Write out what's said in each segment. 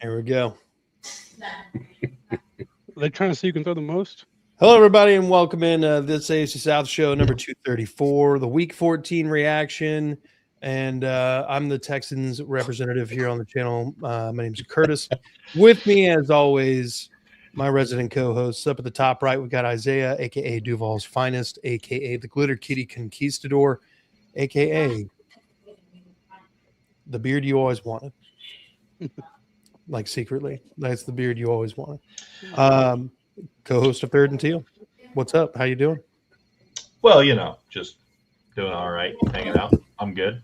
Here we go. They're trying to see who can throw the most. Hello, everybody, and welcome in this AFC South show number 234, the Week 14 reaction. And I'm the Texans representative here on the channel. My name's Curtis. With me, as always, my resident co-hosts. Up at the top right, we've got Isaiah, a.k.a. Duval's Finest, a.k.a. the Glitter Kitty Conquistador, a.k.a. the beard you always wanted. Like secretly, that's the beard you always wanted. Co-host of Third and Teal. What's up? How you doing? Well, just doing all right, hanging out. I'm good.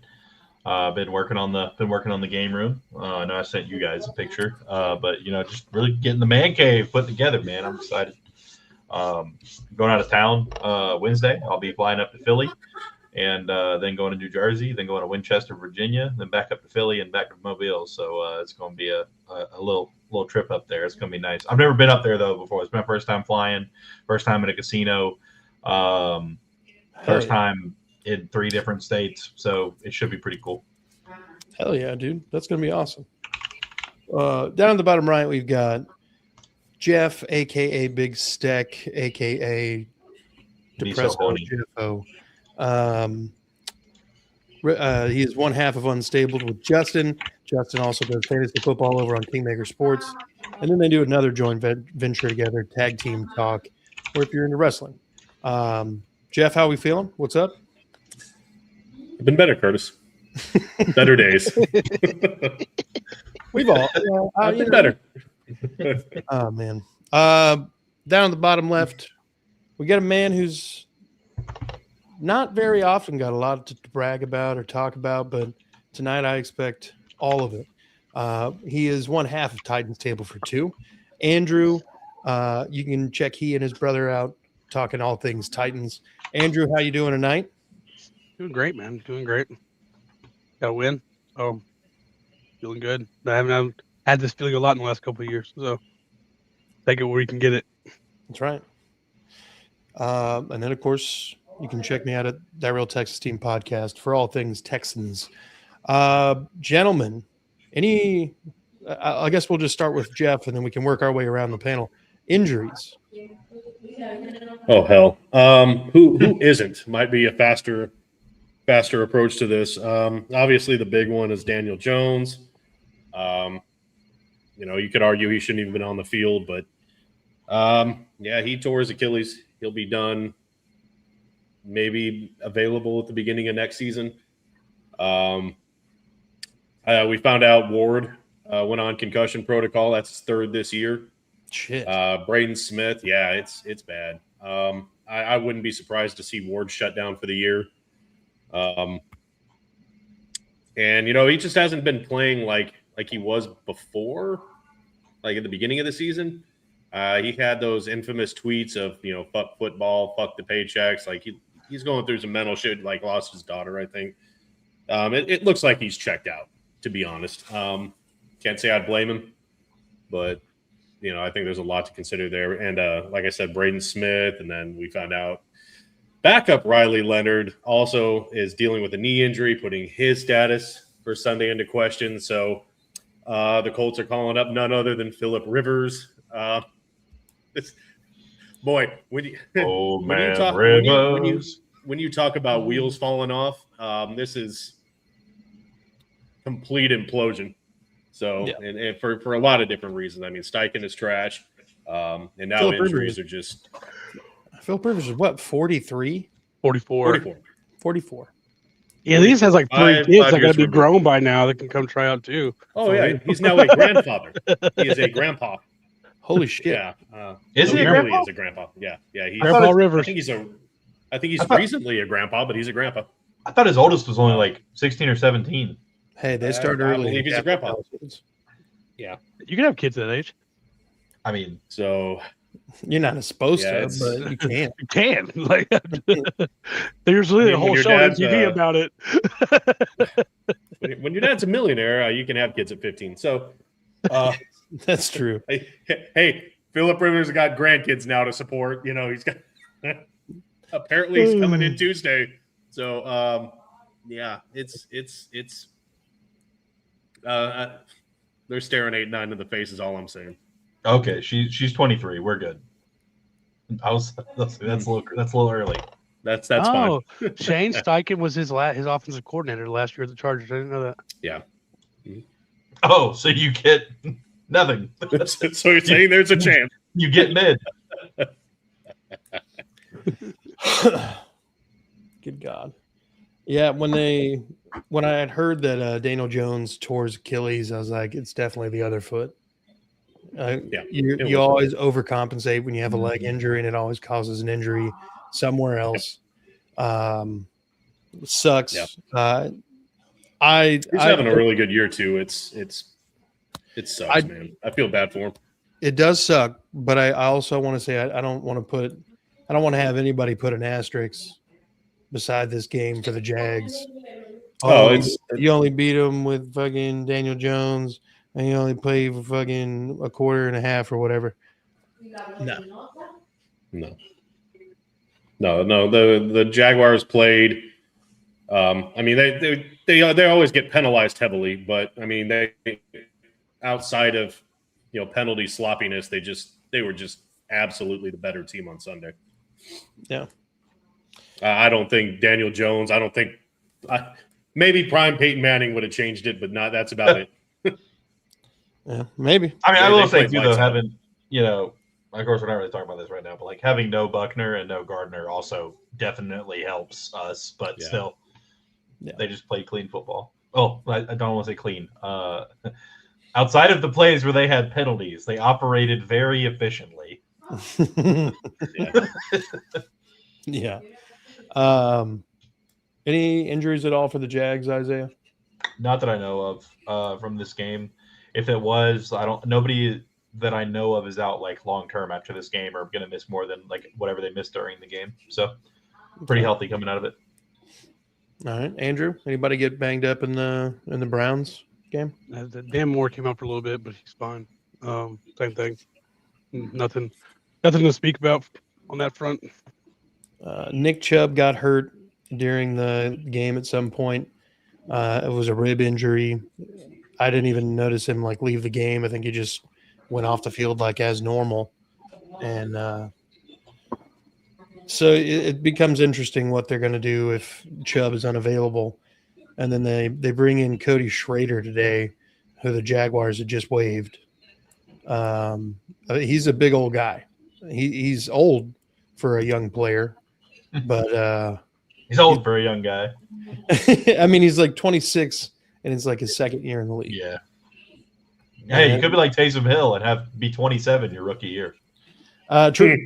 Been working on the game room. I know I sent you guys a picture, but just really getting the man cave put together, man. I'm excited. Going out of town Wednesday. I'll be flying up to Philly, and then going to New Jersey, then going to Winchester, Virginia, then back up to Philly and back to Mobile. So it's going to be a little trip up there. It's going to be nice. I've never been up there though before. It's my first time flying, first time in a casino, first time in 3 different states. So it should be pretty cool. Hell yeah, dude. That's going to be awesome. Down at the bottom right, we've got Jeff, a.k.a. Big Steck, a.k.a. Depresso Jeffo. He is one half of Unstable with Justin. Justin also does fantasy football over on Kingmaker Sports. And then they do another joint venture together, Tag Team Talk, or if you're into wrestling. Jeff, how are we feeling? What's up? I've been better, Curtis. Better days. We've all. I've been better. Oh, man. Down at the bottom left, we got a man who's not very often got a lot to brag about or talk about, but tonight I expect all of it. He is one half of Titans Table for Two. Andrew, you can check he and his brother out talking all things Titans. Andrew, how you doing tonight? Doing great, man. Doing great. Got a win. Oh, feeling good. I haven't had this feeling a lot in the last couple of years, so take it where you can get it. That's right. And then, of course, you can check me out at That Real Texas Team Podcast for all things Texans. Gentlemen, I guess we'll just start with Jeff, and then we can work our way around the panel. Injuries. Oh, hell. Who isn't? Might be a faster approach to this. Obviously, the big one is Daniel Jones. You could argue he shouldn't even been on the field, but he tore his Achilles. He'll be done, maybe available at the beginning of next season. We found out Ward went on concussion protocol. That's his 3rd this year. Shit. Braden Smith, it's bad. I wouldn't be surprised to see Ward shut down for the year. And he just hasn't been playing like he was before, like at the beginning of the season. He had those infamous tweets of, fuck football, fuck the paychecks. Like he's going through some mental shit, like lost his daughter, I think. It looks like he's checked out, to be honest. Can't say I'd blame him, but, I think there's a lot to consider there. And like I said, Braden Smith, and then we found out backup Riley Leonard also is dealing with a knee injury, putting his status for Sunday into question. So the Colts are calling up none other than Phillip Rivers. When you talk about wheels falling off, this is complete implosion. So, and for a lot of different reasons. I mean, Steichen is trash, and now Phillip injuries Rivers. are just. Phillip Rivers is what, 43? 44. Yeah, he has like 3 kids that got to be grown by now that can come try out too. Oh, yeah. He's now a grandfather. He is a grandpa. Holy shit. Yeah. Is he he a really grandpa? is a grandpa. Yeah. He's, Grandpa Rivers. I think he's recently a grandpa, but he's a grandpa. I thought his oldest was only like 16 or 17. Hey, they start I early. believe he's a grandpa. Yeah. You can have kids that age. I mean, so You're not supposed Yeah, to, but you can. You can. Like, there's really a whole your show on dad's, TV about it. when your dad's a millionaire, you can have kids at 15. So That's true. hey, Phillip Rivers got grandkids now to support. He's got apparently he's coming in Tuesday. So yeah, it's They're staring 8-9 in the face. Is all I'm saying. Okay, she's 23. We're good. That's a little early. That's fine. Shane Steichen was his offensive coordinator last year at the Chargers. I didn't know that. Yeah. Oh, so you get nothing. So you're saying there's a chance. You get mid. Good God. Yeah, when I had heard that Daniel Jones tore his Achilles, I was like, it's definitely the other foot. You always overcompensate when you have a leg injury, and it always causes an injury somewhere else. Sucks. Yep. He's having a really good year too. It sucks, man. I feel bad for him. It does suck, but I also want to say I don't want to have anybody put an asterisk beside this game for the Jags. You only beat them with fucking Daniel Jones, and you only play for fucking a quarter and a half or whatever. No. The Jaguars played. I mean, they always get penalized heavily, but I mean, they outside of penalty sloppiness, they were just absolutely the better team on Sunday. Yeah. I don't think Daniel Jones. I don't think maybe prime Peyton Manning would have changed it, but not. That's about it. Yeah, maybe. I mean, I will say too, though, having of course, we're not really talking about this right now, but like having no Buckner and no Gardner also definitely helps us. But still, they just play clean football. Oh, I don't want to say clean. Outside of the plays where they had penalties, they operated very efficiently. Yeah. Any injuries at all for the Jags, Isaiah? Not that I know of from this game. If it was, nobody that I know of is out like long term after this game or going to miss more than like whatever they missed during the game. So pretty healthy coming out of it. All right, Andrew. Anybody get banged up in the Browns game? Dan Moore came out for a little bit, but he's fine. Same thing. Nothing to speak about on that front. Nick Chubb got hurt during the game at some point. It was a rib injury. I didn't even notice him like leave the game. I think he just went off the field like as normal. And so it becomes interesting what they're going to do if Chubb is unavailable. And then they bring in Cody Schrader today, who the Jaguars had just waived. He's a big old guy. He's old for a young player, but he's old for a young guy. I mean, he's like 26, and it's like his second year in the league. Yeah. Hey, you could be like Taysom Hill and be 27 your rookie year. True.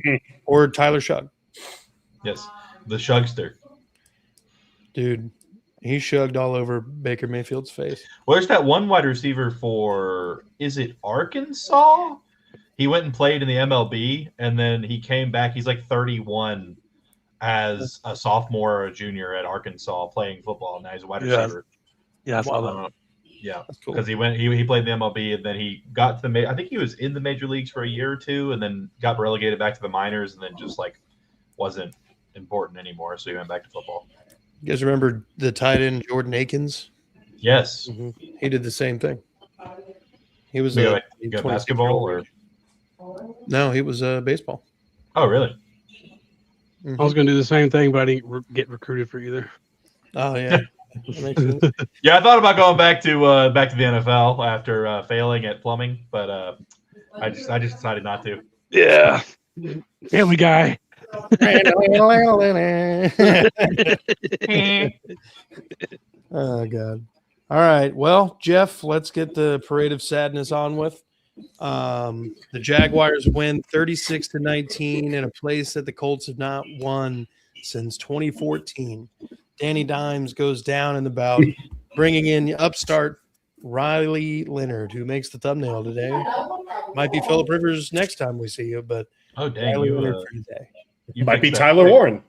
Or Tyler Shug. Yes, the Shugster. Dude, he shugged all over Baker Mayfield's face. Well, there's that one wide receiver for, is it Arkansas? He went and played in the MLB, and then he came back. He's like 31 as a sophomore or a junior at Arkansas playing football. Now he's a wide receiver. Yeah, I saw that. Yeah, cool. Because he played in the MLB, and then he got to the I think he was in the major leagues for a year or two, and then got relegated back to the minors, and then just like wasn't important anymore, so he went back to football. You guys remember the tight end Jordan Akins? Yes. Mm-hmm. He did the same thing. He was basketball or no? He was baseball. Oh, really? Mm-hmm. I was going to do the same thing, but I didn't get recruited for either. Oh yeah. That makes sense. Yeah, I thought about going back to the NFL after failing at plumbing, but I just decided not to. Yeah, Family Guy. Oh God! All right, well, Jeff, let's get the parade of sadness on with. The Jaguars win 36-19 in a place that the Colts have not won since 2014. Danny Dimes goes down in the bout, bringing in upstart Riley Leonard, who makes the thumbnail today. Might be Phillip Rivers next time we see you, but Riley Leonard for today. You might be Tyler Warren.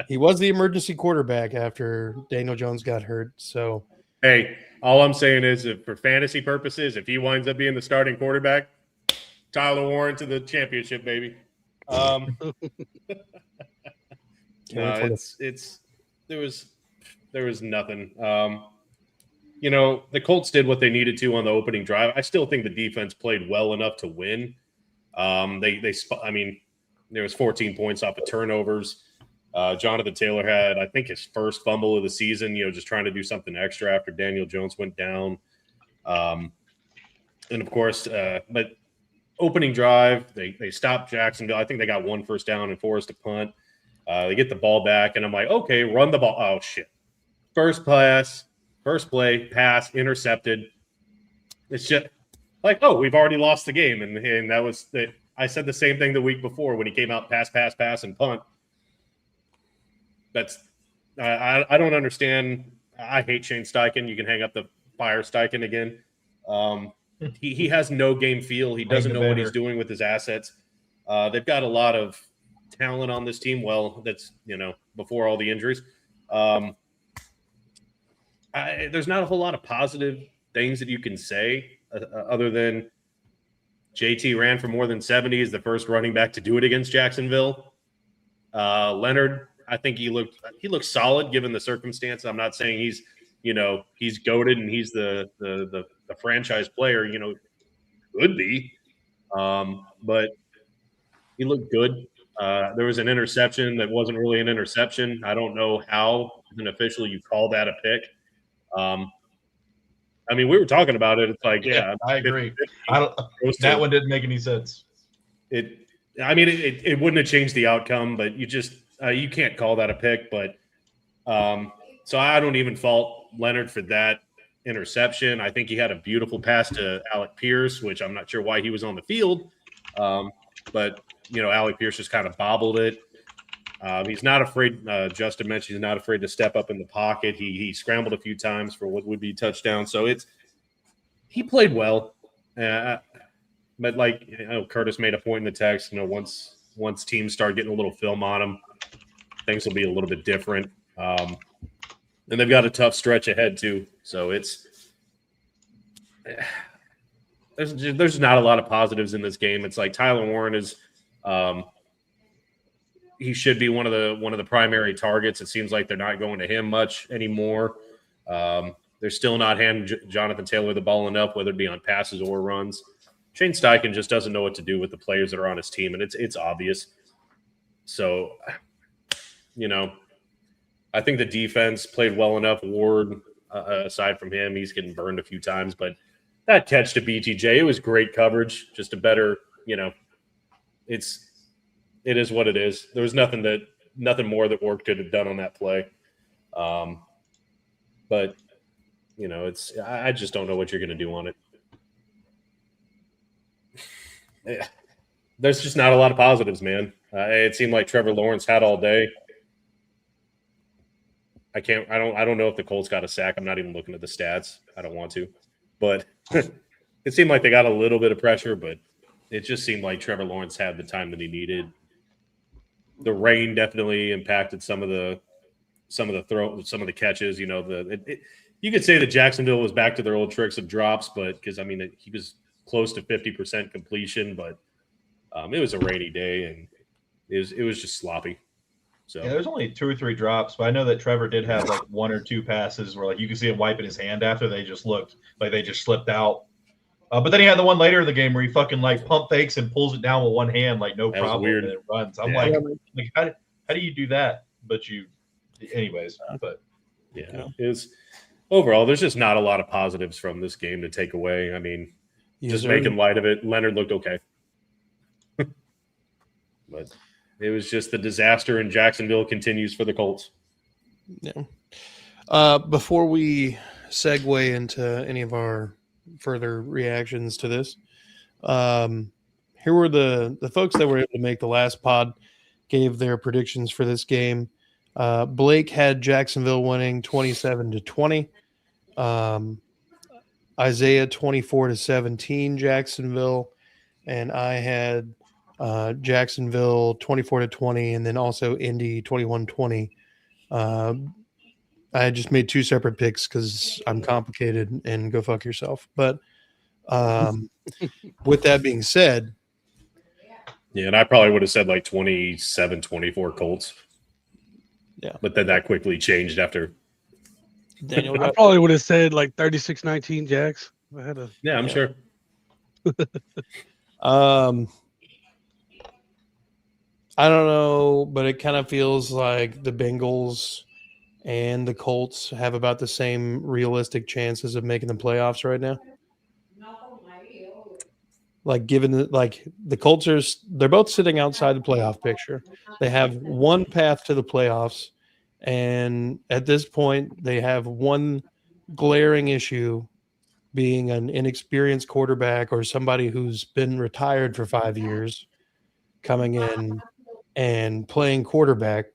He was the emergency quarterback after Daniel Jones got hurt. So, hey, all I'm saying is, if for fantasy purposes, if he winds up being the starting quarterback, Tyler Warren to the championship, baby. No, there was nothing. the Colts did what they needed to on the opening drive. I still think the defense played well enough to win. There was 14 points off of turnovers. Jonathan Taylor had, I think, his first fumble of the season, just trying to do something extra after Daniel Jones went down. And of course, but opening drive, they stopped Jacksonville. I think they got one first down and forced a punt. They get the ball back, and I'm like, okay, run the ball. Oh, shit. First play, pass, intercepted. It's just like, oh, we've already lost the game. And that was I said the same thing the week before when he came out, pass, and punt. I don't understand. I hate Shane Steichen. You can hang up the fire Steichen again. He has no game feel. He doesn't know what he's doing with his assets. They've got a lot of talent on this team. Well, that's, before all the injuries. There's not a whole lot of positive things that you can say other than JT ran for more than 70 as the first running back to do it against Jacksonville. Leonard, I think he looked solid given the circumstance. I'm not saying he's goated and he's the franchise player, could be. But he looked good. There was an interception that wasn't really an interception. I don't know how, as an official, you call that a pick. We were talking about it. It's like, yeah, I agree. That one didn't make any sense. It wouldn't have changed the outcome, but you can't call that a pick. But so I don't even fault Leonard for that interception. I think he had a beautiful pass to Alec Pierce, which I'm not sure why he was on the field. But Alec Pierce just kind of bobbled it. He's not afraid. Justin mentioned he's not afraid to step up in the pocket. He scrambled a few times for what would be touchdown. So he played well. But Curtis made a point in the text. Once teams start getting a little film on him, things will be a little bit different. And they've got a tough stretch ahead too. So there's not a lot of positives in this game. It's like Tyler Warren is. He should be one of the primary targets. It seems like they're not going to him much anymore. They're still not handing Jonathan Taylor the ball enough, whether it be on passes or runs. Shane Steichen just doesn't know what to do with the players that are on his team, and it's obvious. So, I think the defense played well enough. Ward, aside from him, he's getting burned a few times, but that catch to BTJ, it was great coverage. Just a better, it is what it is. There was nothing more that Ward could have done on that play. But I just don't know what you're going to do on it. There's just not a lot of positives, man. It seemed like Trevor Lawrence had all day. I don't know if the Colts got a sack. I'm not even looking at the stats. I don't want to. But it seemed like they got a little bit of pressure, but it just seemed like Trevor Lawrence had the time that he needed. The rain definitely impacted some of the catches. You could say that Jacksonville was back to their old tricks of drops, but because he was close to 50% completion, but it was a rainy day and it was just sloppy. So there's only 2 or 3 drops, but I know that Trevor did have like 1 or 2 passes where you could see him wiping his hand after they just looked like they just slipped out. But then he had the one later in the game where he fucking pump fakes and pulls it down with one hand, no problem, weird. and it runs. I'm how do you do that? But anyways. But yeah, it was overall. There's just not a lot of positives from this game to take away. Just making light of it. Leonard looked okay, but it was just the disaster in Jacksonville continues for the Colts. Yeah. Before we segue into any of our further reactions to this, here were the folks that were able to make the last pod gave their predictions for this game. Blake had Jacksonville winning 27-20. Isaiah 24-17 Jacksonville, and I had Jacksonville 24-20, and then also Indy 21-20. I just made 2 separate picks because I'm complicated and go fuck yourself. But with that being said, yeah, and I probably would have said 27-24 Colts. Yeah, but then that quickly changed after Daniel, I probably would have said like 36-19 Jags. I had a Yeah, I'm sure. I don't know, but it kind of feels like the Bengals and the Colts have about the same realistic chances of making the playoffs right now. Like given the Colts they're both sitting outside the playoff picture. They have one path to the playoffs, and at this point they have one glaring issue being an inexperienced quarterback or somebody who's been retired for 5 years coming in and playing quarterback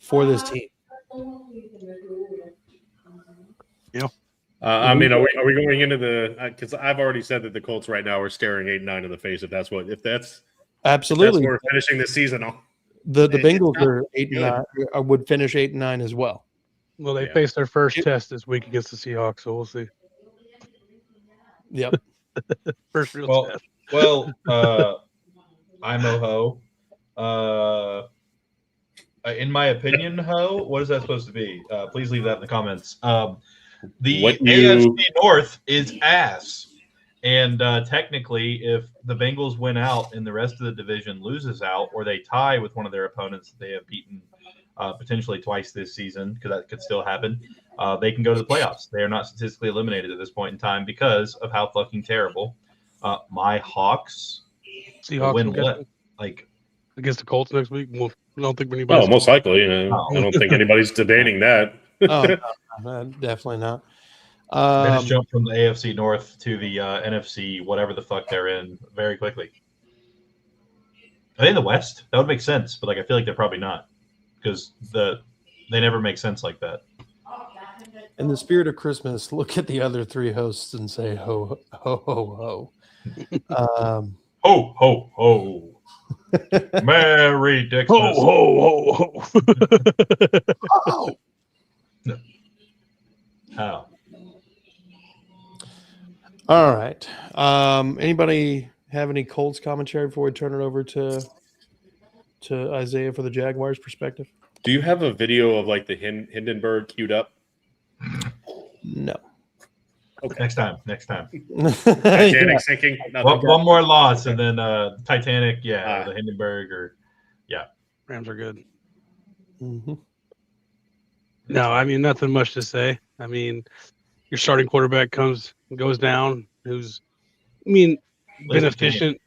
for this team. I mean, are we going into the? Because I've already said that the Colts right now are staring 8-9 in the face. If that's Absolutely, what we're finishing this season on. the Bengals are 8-9, would finish 8-9 as well. Well, they faced their first test this week against the Seahawks, so we'll see. Yep. First real test. Well, I'm a ho. In my opinion, ho. What is that supposed to be? Please leave that in the comments. The AFC North is ass. And technically, if the Bengals win out and the rest of the division loses out, or they tie with one of their opponents that they have beaten potentially twice this season, because that could still happen, they can go to the playoffs. They are not statistically eliminated at this point in time because of how fucking terrible my Hawks Seahawks win against the Colts next week. Well, I don't think anybody's. Oh, most likely. I don't think anybody's debating that. Oh, no, definitely not. They just jump from the AFC North to the NFC, whatever the fuck they're in, very quickly. Are they in the West? That would make sense, but I feel like they're probably not because they never make sense like that. In the spirit of Christmas, look at the other three hosts and say ho ho ho ho. Ho ho ho. Merry Dixmas. Ho ho ho. Oh. How? All right. Anybody have any Colts commentary before we turn it over to Isaiah for the Jaguars perspective? Do you have a video of like the Hindenburg queued up? No. Okay. Next time. Titanic sinking. One more loss, and then Titanic, the Hindenburg, or Rams are good. Mm-hmm. No, I mean nothing much to say. I mean, your starting quarterback goes down. Who's, been efficient.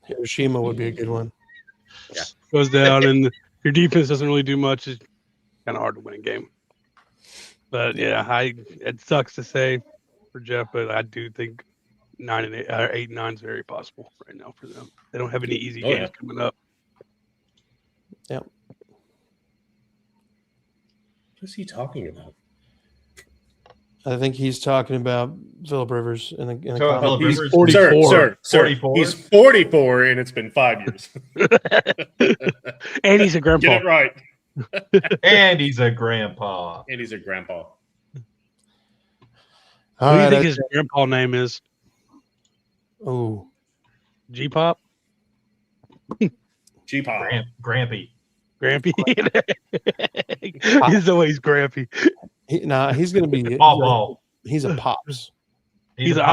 Hiroshima would be a good one. Yeah, goes down, and your defense doesn't really do much. It's kind of hard to win a game. But it sucks to say for Jeff, but I do think 8-9 is very possible right now for them. They don't have any easy games coming up. Yep. What is he talking about? I think he's talking about Phillip Rivers in the Phillip He's Rivers, 44. Sir, 44? He's 44, and it's been 5 years. And he's a grandpa. Get it right. And he's a grandpa. And he's a grandpa. What do you think his grandpa name is? Oh, G-Pop? G-Pop. Grampy. Grampy? He's always Grampy. He's going to be Paw. He's a Pops. He's a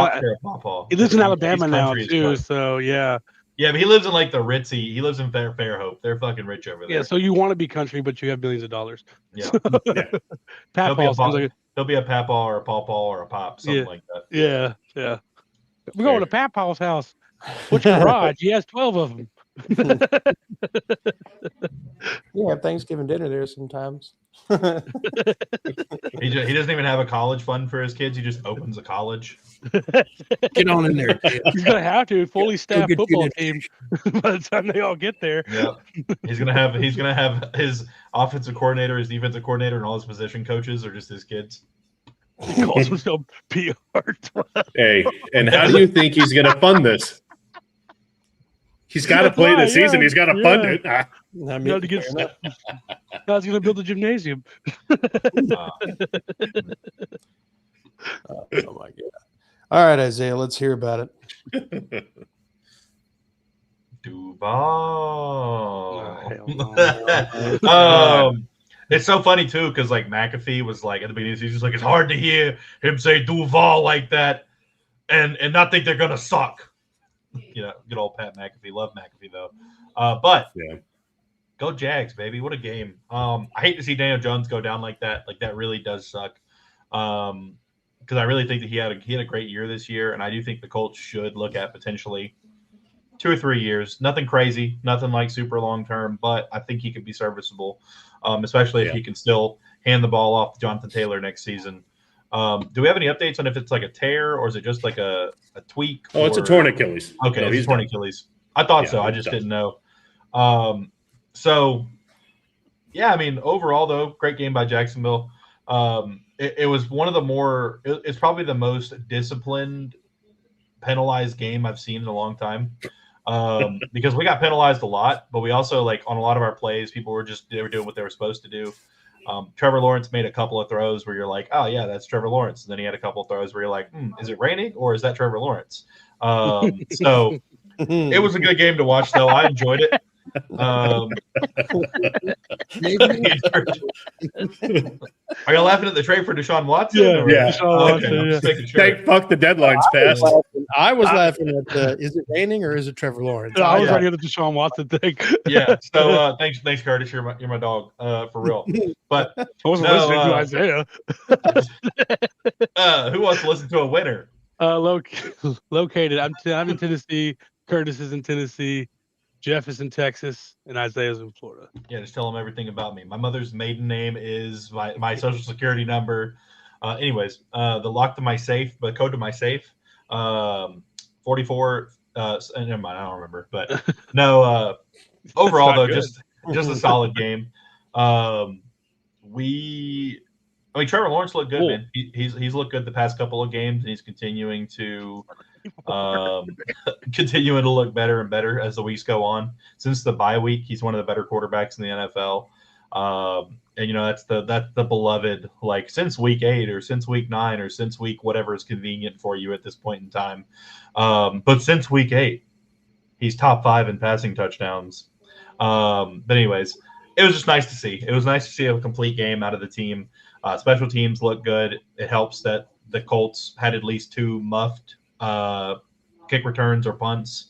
Paw. He lives in Alabama now, too, so yeah. Yeah, but he lives in like the ritzy. He lives in Fairhope. They're fucking rich over there. Yeah, so you want to be country, but you have millions of dollars. Yeah. He'll be a Papaw or a Pawpaw or a Pop, something like that. Yeah. We're going to Papaw's house. Which garage? He has 12 of them. You have Thanksgiving dinner there sometimes. He doesn't even have a college fund for his kids. He just opens a college. Get on in there. He's gonna have to fully staffed football team by the time they all get there. Yeah, he's gonna have his offensive coordinator, his defensive coordinator, and all his position coaches are just his kids. He calls himself PR. Hey, and how do you think he's gonna fund this? He's got to play this season. He's got to fund it. How's he going to build a gymnasium? Oh my God! All right, Isaiah, let's hear about it. Duval. Oh, hell no. It's so funny too, because like McAfee was like at the beginning, he's just like, it's hard to hear him say Duval like that, and not think they're gonna suck. Good old Pat McAfee. Love McAfee though. But Yeah. go Jags, baby! What a game. I hate to see Daniel Jones go down like that. Like that really does suck. Because I really think that he had a great year this year, and I do think the Colts should look at potentially 2 or 3 years. Nothing crazy, nothing like super long term, but I think he could be serviceable, especially if he can still hand the ball off to Jonathan Taylor next season. Do we have any updates on if it's like a tear or is it just like a tweak? Oh, it's a torn Achilles. Okay, no, he's torn Achilles. I thought so. I just didn't know. So, yeah, I mean, overall, though, great game by Jacksonville. It was one of the more – it's probably the most disciplined, penalized game I've seen in a long time. Because we got penalized a lot, but we also, like, on a lot of our plays, they were doing what they were supposed to do. Trevor Lawrence made a couple of throws where you're like, oh, yeah, that's Trevor Lawrence. And then he had a couple of throws where you're like, is it raining or is that Trevor Lawrence? So it was a good game to watch, though. I enjoyed it. Are you laughing at the trade for Deshaun Watson? Yeah. Fuck the deadlines passed. I was laughing at is it raining or is it Trevor Lawrence? I was already at the Deshaun Watson thing. Yeah. So thanks, Curtis. You're my dog, for real. But I wasn't listening to Isaiah. Who wants to listen to a winner? Located. I'm in Tennessee. Curtis is in Tennessee. Jeff is in Texas, and Isaiah's in Florida. Yeah, just tell them everything about me. My mother's maiden name is my social security number. Anyways, the lock to my safe, the code to my safe, 44. Never mind, I don't remember. But no. Overall, though, just a solid game. Trevor Lawrence looked good, man. He's looked good the past couple of games, and he's continuing to look better and better as the weeks go on. Since the bye week, he's one of the better quarterbacks in the NFL. And that's the beloved, like, since week 8 or since week 9 or since week whatever is convenient for you at this point in time. But since week 8, he's top 5 in passing touchdowns. But anyways, it was just nice to see. It was nice to see a complete game out of the team. Special teams look good. It helps that the Colts had at least 2 muffed kick returns or punts.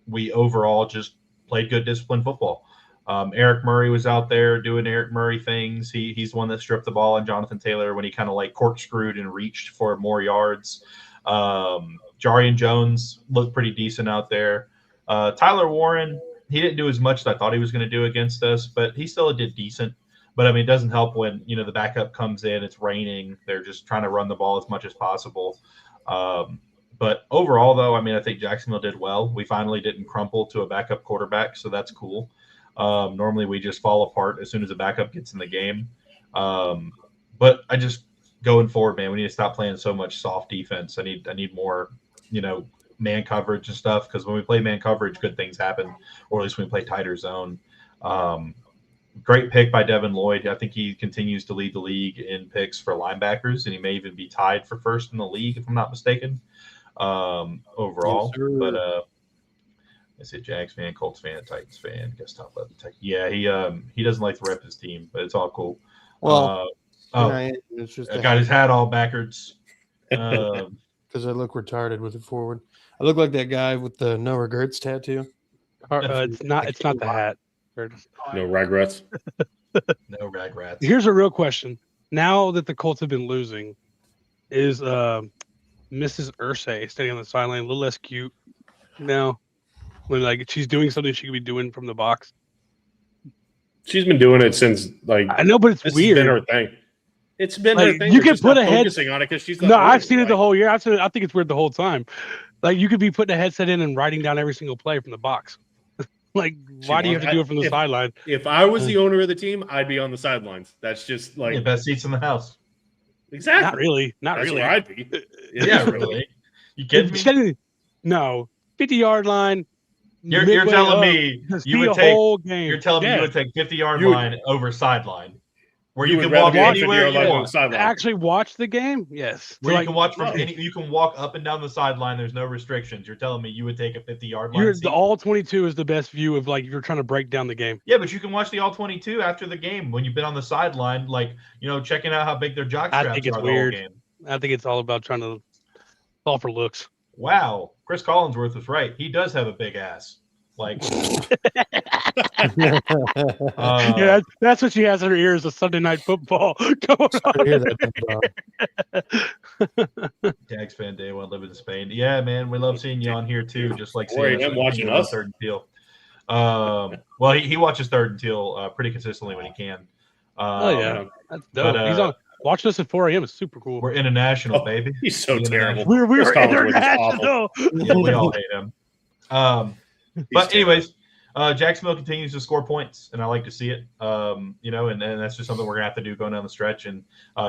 We overall just played good disciplined football. Eric Murray was out there doing Eric Murray things. He's the one that stripped the ball on Jonathan Taylor when he kind of like corkscrewed and reached for more yards. Jarian Jones looked pretty decent out there. Tyler Warren, he didn't do as much as I thought he was going to do against us, but he still did decent. But, I mean, it doesn't help when, the backup comes in, it's raining. They're just trying to run the ball as much as possible. But overall, though, I mean, I think Jacksonville did well. We finally didn't crumple to a backup quarterback, so that's cool. Normally we just fall apart as soon as a backup gets in the game. But I just, going forward, man, we need to stop playing so much soft defense. I need more, man coverage and stuff, because when we play man coverage, good things happen, or at least when we play tighter zone. Great pick by Devin Lloyd. I think he continues to lead the league in picks for linebackers, and he may even be tied for first in the league, if I'm not mistaken, overall. Yes, but I say Jags fan, Colts fan, Titans fan. Guess top left. Yeah, he doesn't like to rep his team, but it's all cool. Well, it's just I got his hat all backwards. Because I look retarded with it forward. I look like that guy with the no regrets tattoo. It's not the hat. No regrets. No regrets. Here's a real question. Now that the Colts have been losing, is Mrs. Irsay standing on the sideline a little less cute now? When she's doing something she could be doing from the box. She's been doing it since I know, but it's weird. Been her thing. It's been her thing. You can put a focusing on it because she's no. I've seen it the whole year. I think it's weird the whole time. Like you could be putting a headset in and writing down every single play from the box. Why do you have to do it from the sideline? If I was the owner of the team, I'd be on the sidelines. That's just like the best seats in the house. Exactly. Not really. That's where I'd be. Yeah, really. You kidding me? No. 50-yard line. You're telling me you would take. Whole game. You're telling me you would take 50-yard line over sideline. where You you would can rather walk be on anywhere 50-yard line you than the want. sideline. Actually watch the game? Yes. Where So, you can watch from no. you can walk up and down the sideline. There's no restrictions. You're telling me you would take a 50-yard line seat? The all 22 is the best view of like you're trying to break down the game. Yeah, but you can watch the all 22 after the game when you've been on the sideline, like checking out how big their jock I straps think it's are the whole weird. game. I think it's all about trying to fall for looks. Wow, Chris Collinsworth was right. He does have a big ass. Like, Yeah, that's what she has in her ears of Sunday Night Football. Going Sorry to hear that, Bob. Jags fan day one living in Spain. Yeah, man, we love seeing you on here too. Just like Boy, seeing him watching us. Third and Teal. Well, he watches Third and Teal pretty consistently when he can. Oh yeah, that's dope. but, He's on watching us at 4 a.m. is super cool. We're international, baby. He's so terrible. We're Chris Collinsworth is awful. international. Yeah, we all hate him. But anyways, Jacksonville continues to score points, and I like to see it. And that's just something we're gonna have to do going down the stretch. And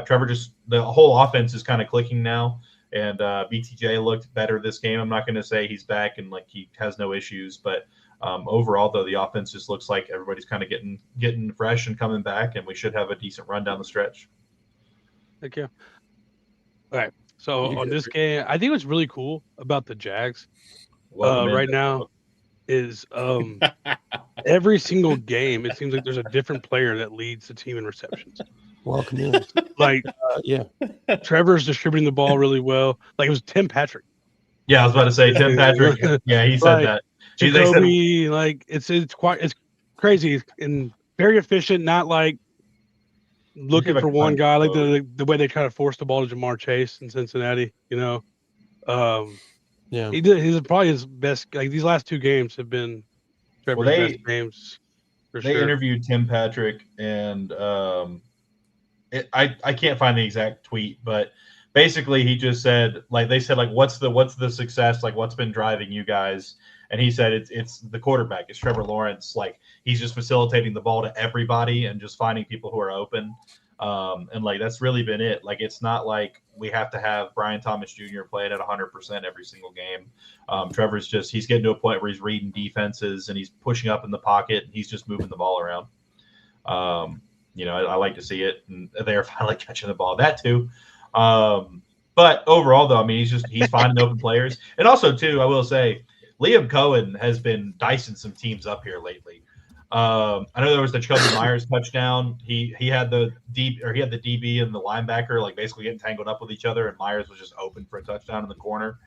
Trevor, the whole offense is kind of clicking now. And BTJ looked better this game. I'm not going to say he's back and like he has no issues, but overall, though, the offense just looks like everybody's kind of getting fresh and coming back, and we should have a decent run down the stretch. Thank you. All right. So on this game, I think what's really cool about the Jags right now is every single game, it seems like there's a different player that leads the team in receptions. Welcome in. Like, yeah, Trevor's distributing the ball really well. Like, it was Tim Patrick. Yeah, I was about to say Tim Patrick. Yeah, he said that. Jacoby, like, it's crazy and very efficient, not like looking for one guy, like the way they kind of forced the ball to Jamar Chase in Cincinnati, Yeah. He's probably his best. Like, these last two games have been Trevor's best games. They interviewed Tim Patrick, and I can't find the exact tweet, but basically he just said, like, they said, like, what's the success, like, what's been driving you guys? And he said it's the quarterback. It's Trevor Lawrence. Like, he's just facilitating the ball to everybody and just finding people who are open. And like, that's really been it. Like, it's not like we have to have Brian Thomas Jr. playing at 100% every single game. Trevor's he's getting to a point where he's reading defenses and he's pushing up in the pocket and he's just moving the ball around. I like to see it, and they're finally catching the ball. That too. But overall, though, I mean, he's finding open players. And also, too, I will say, Liam Cohen has been dicing some teams up here lately. I know there was the Chubby Myers touchdown. He had the DB and the linebacker like basically getting tangled up with each other, and Myers was just open for a touchdown in the corner.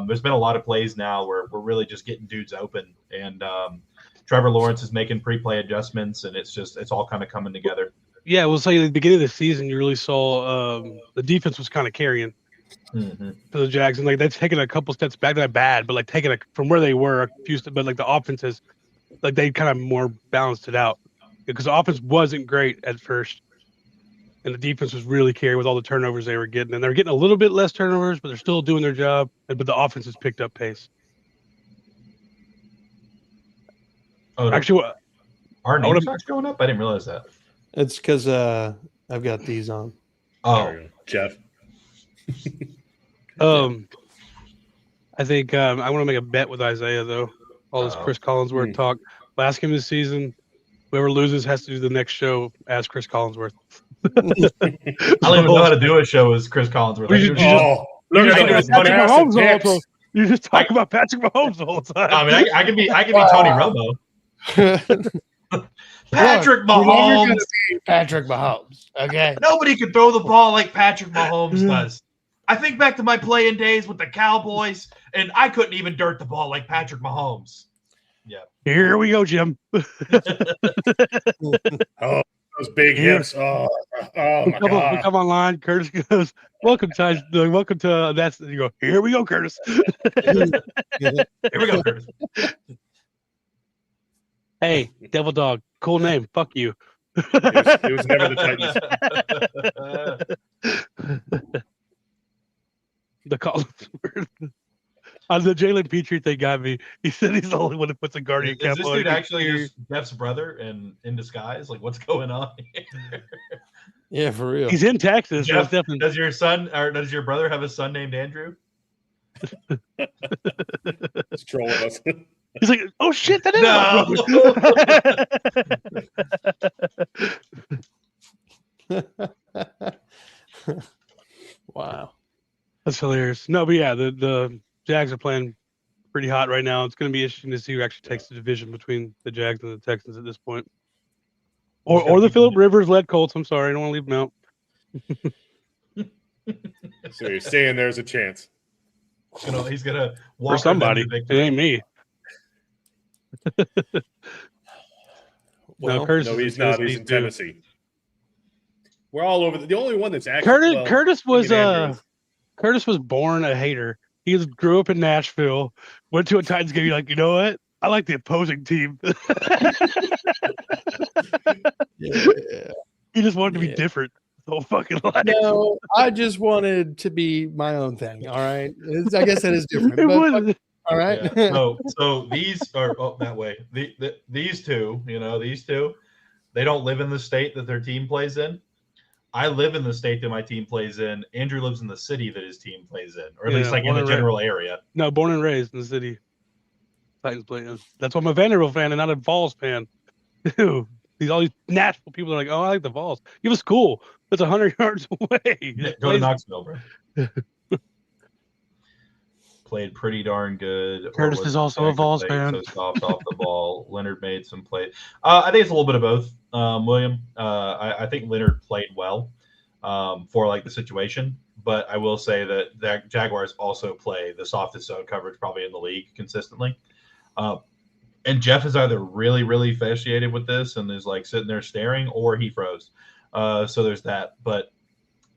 There's been a lot of plays now where we're really just getting dudes open, and Trevor Lawrence is making pre-play adjustments, and it's all kind of coming together. Yeah, we'll say at the beginning of the season, you really saw the defense was kind of carrying for the Jags, and like they've taken a couple steps back. Not bad, but like taking from where they were a few steps, but like the offenses, like they kind of more balanced it out because the offense wasn't great at first, and the defense was really carrying with all the turnovers they were getting, and they're getting a little bit less turnovers, but they're still doing their job. But the offense has picked up pace. Oh, actually, our name starts going up. I didn't realize that. It's because I've got these on. Oh, Jeff. I think I want to make a bet with Isaiah though. All this Chris Collinsworth talk. Last game of the season, whoever loses has to do the next show as Chris Collinsworth. I don't even know how to do a show as Chris Collinsworth. You just talk about Patrick Mahomes the whole time. I mean, I can be Tony Romo. Patrick Mahomes. Patrick Mahomes. Okay. Nobody can throw the ball like Patrick Mahomes does. I think back to my playing days with the Cowboys, and I couldn't even dirt the ball like Patrick Mahomes. Yeah. Here we go, Jim. Oh, those big hips. Oh my God. We come online. Curtis goes, welcome to that's. You go, here we go, Curtis. Here we go, Curtis. Hey, Devil Dog, cool name. Fuck you. It was never the Titans. The Collinsworth. On the Jalen Petrie thing got me. He said he's the only one that puts a Guardian cap on. Is this dude actually Jeff's brother in disguise? Like, what's going on here? Yeah, for real. He's in Texas. Jeff, does your brother have a son named Andrew? He's trolling us. He's like, oh shit, that is Wow. That's hilarious. No, but yeah, the Jags are playing pretty hot right now. It's going to be interesting to see who actually takes the division between the Jags and the Texans at this point. Or the Phillip Rivers led Colts. I'm sorry, I don't want to leave them out. So you're saying there's a chance. He's gonna walk For somebody. them to It victory. ain't me. Well, no, Curtis No, is he's not. He's in too. Tennessee. We're all over. The only one that's actually Curtis me and Andrew is- Curtis was born a hater. He grew up in Nashville, went to a Titans game. You're like, you know what? I like the opposing team. yeah. He just wanted to be different. The whole fucking life. No, I just wanted to be my own thing. All right. I guess that is different. It But, was. all right. Yeah. So these are that way. These two, they don't live in the state that their team plays in. I live in the state that my team plays in. Andrew lives in the city that his team plays in, or at least like in the general area. No, born and raised in the city. Titans play in. That's why I'm a Vanderbilt fan and not a Vols fan. All these Nashville people are like, oh, I like the Vols. You have a school that's 100 yards away. Go to Knoxville, bro. Played pretty darn good. Curtis is also a Vols fan. So soft off the ball. Leonard made some plays. I think it's a little bit of both, William. I think Leonard played well for like the situation, but I will say that Jaguars also play the softest zone coverage probably in the league consistently. And Jeff is either really, really fascinated with this and is like sitting there staring, or he froze. So there's that. But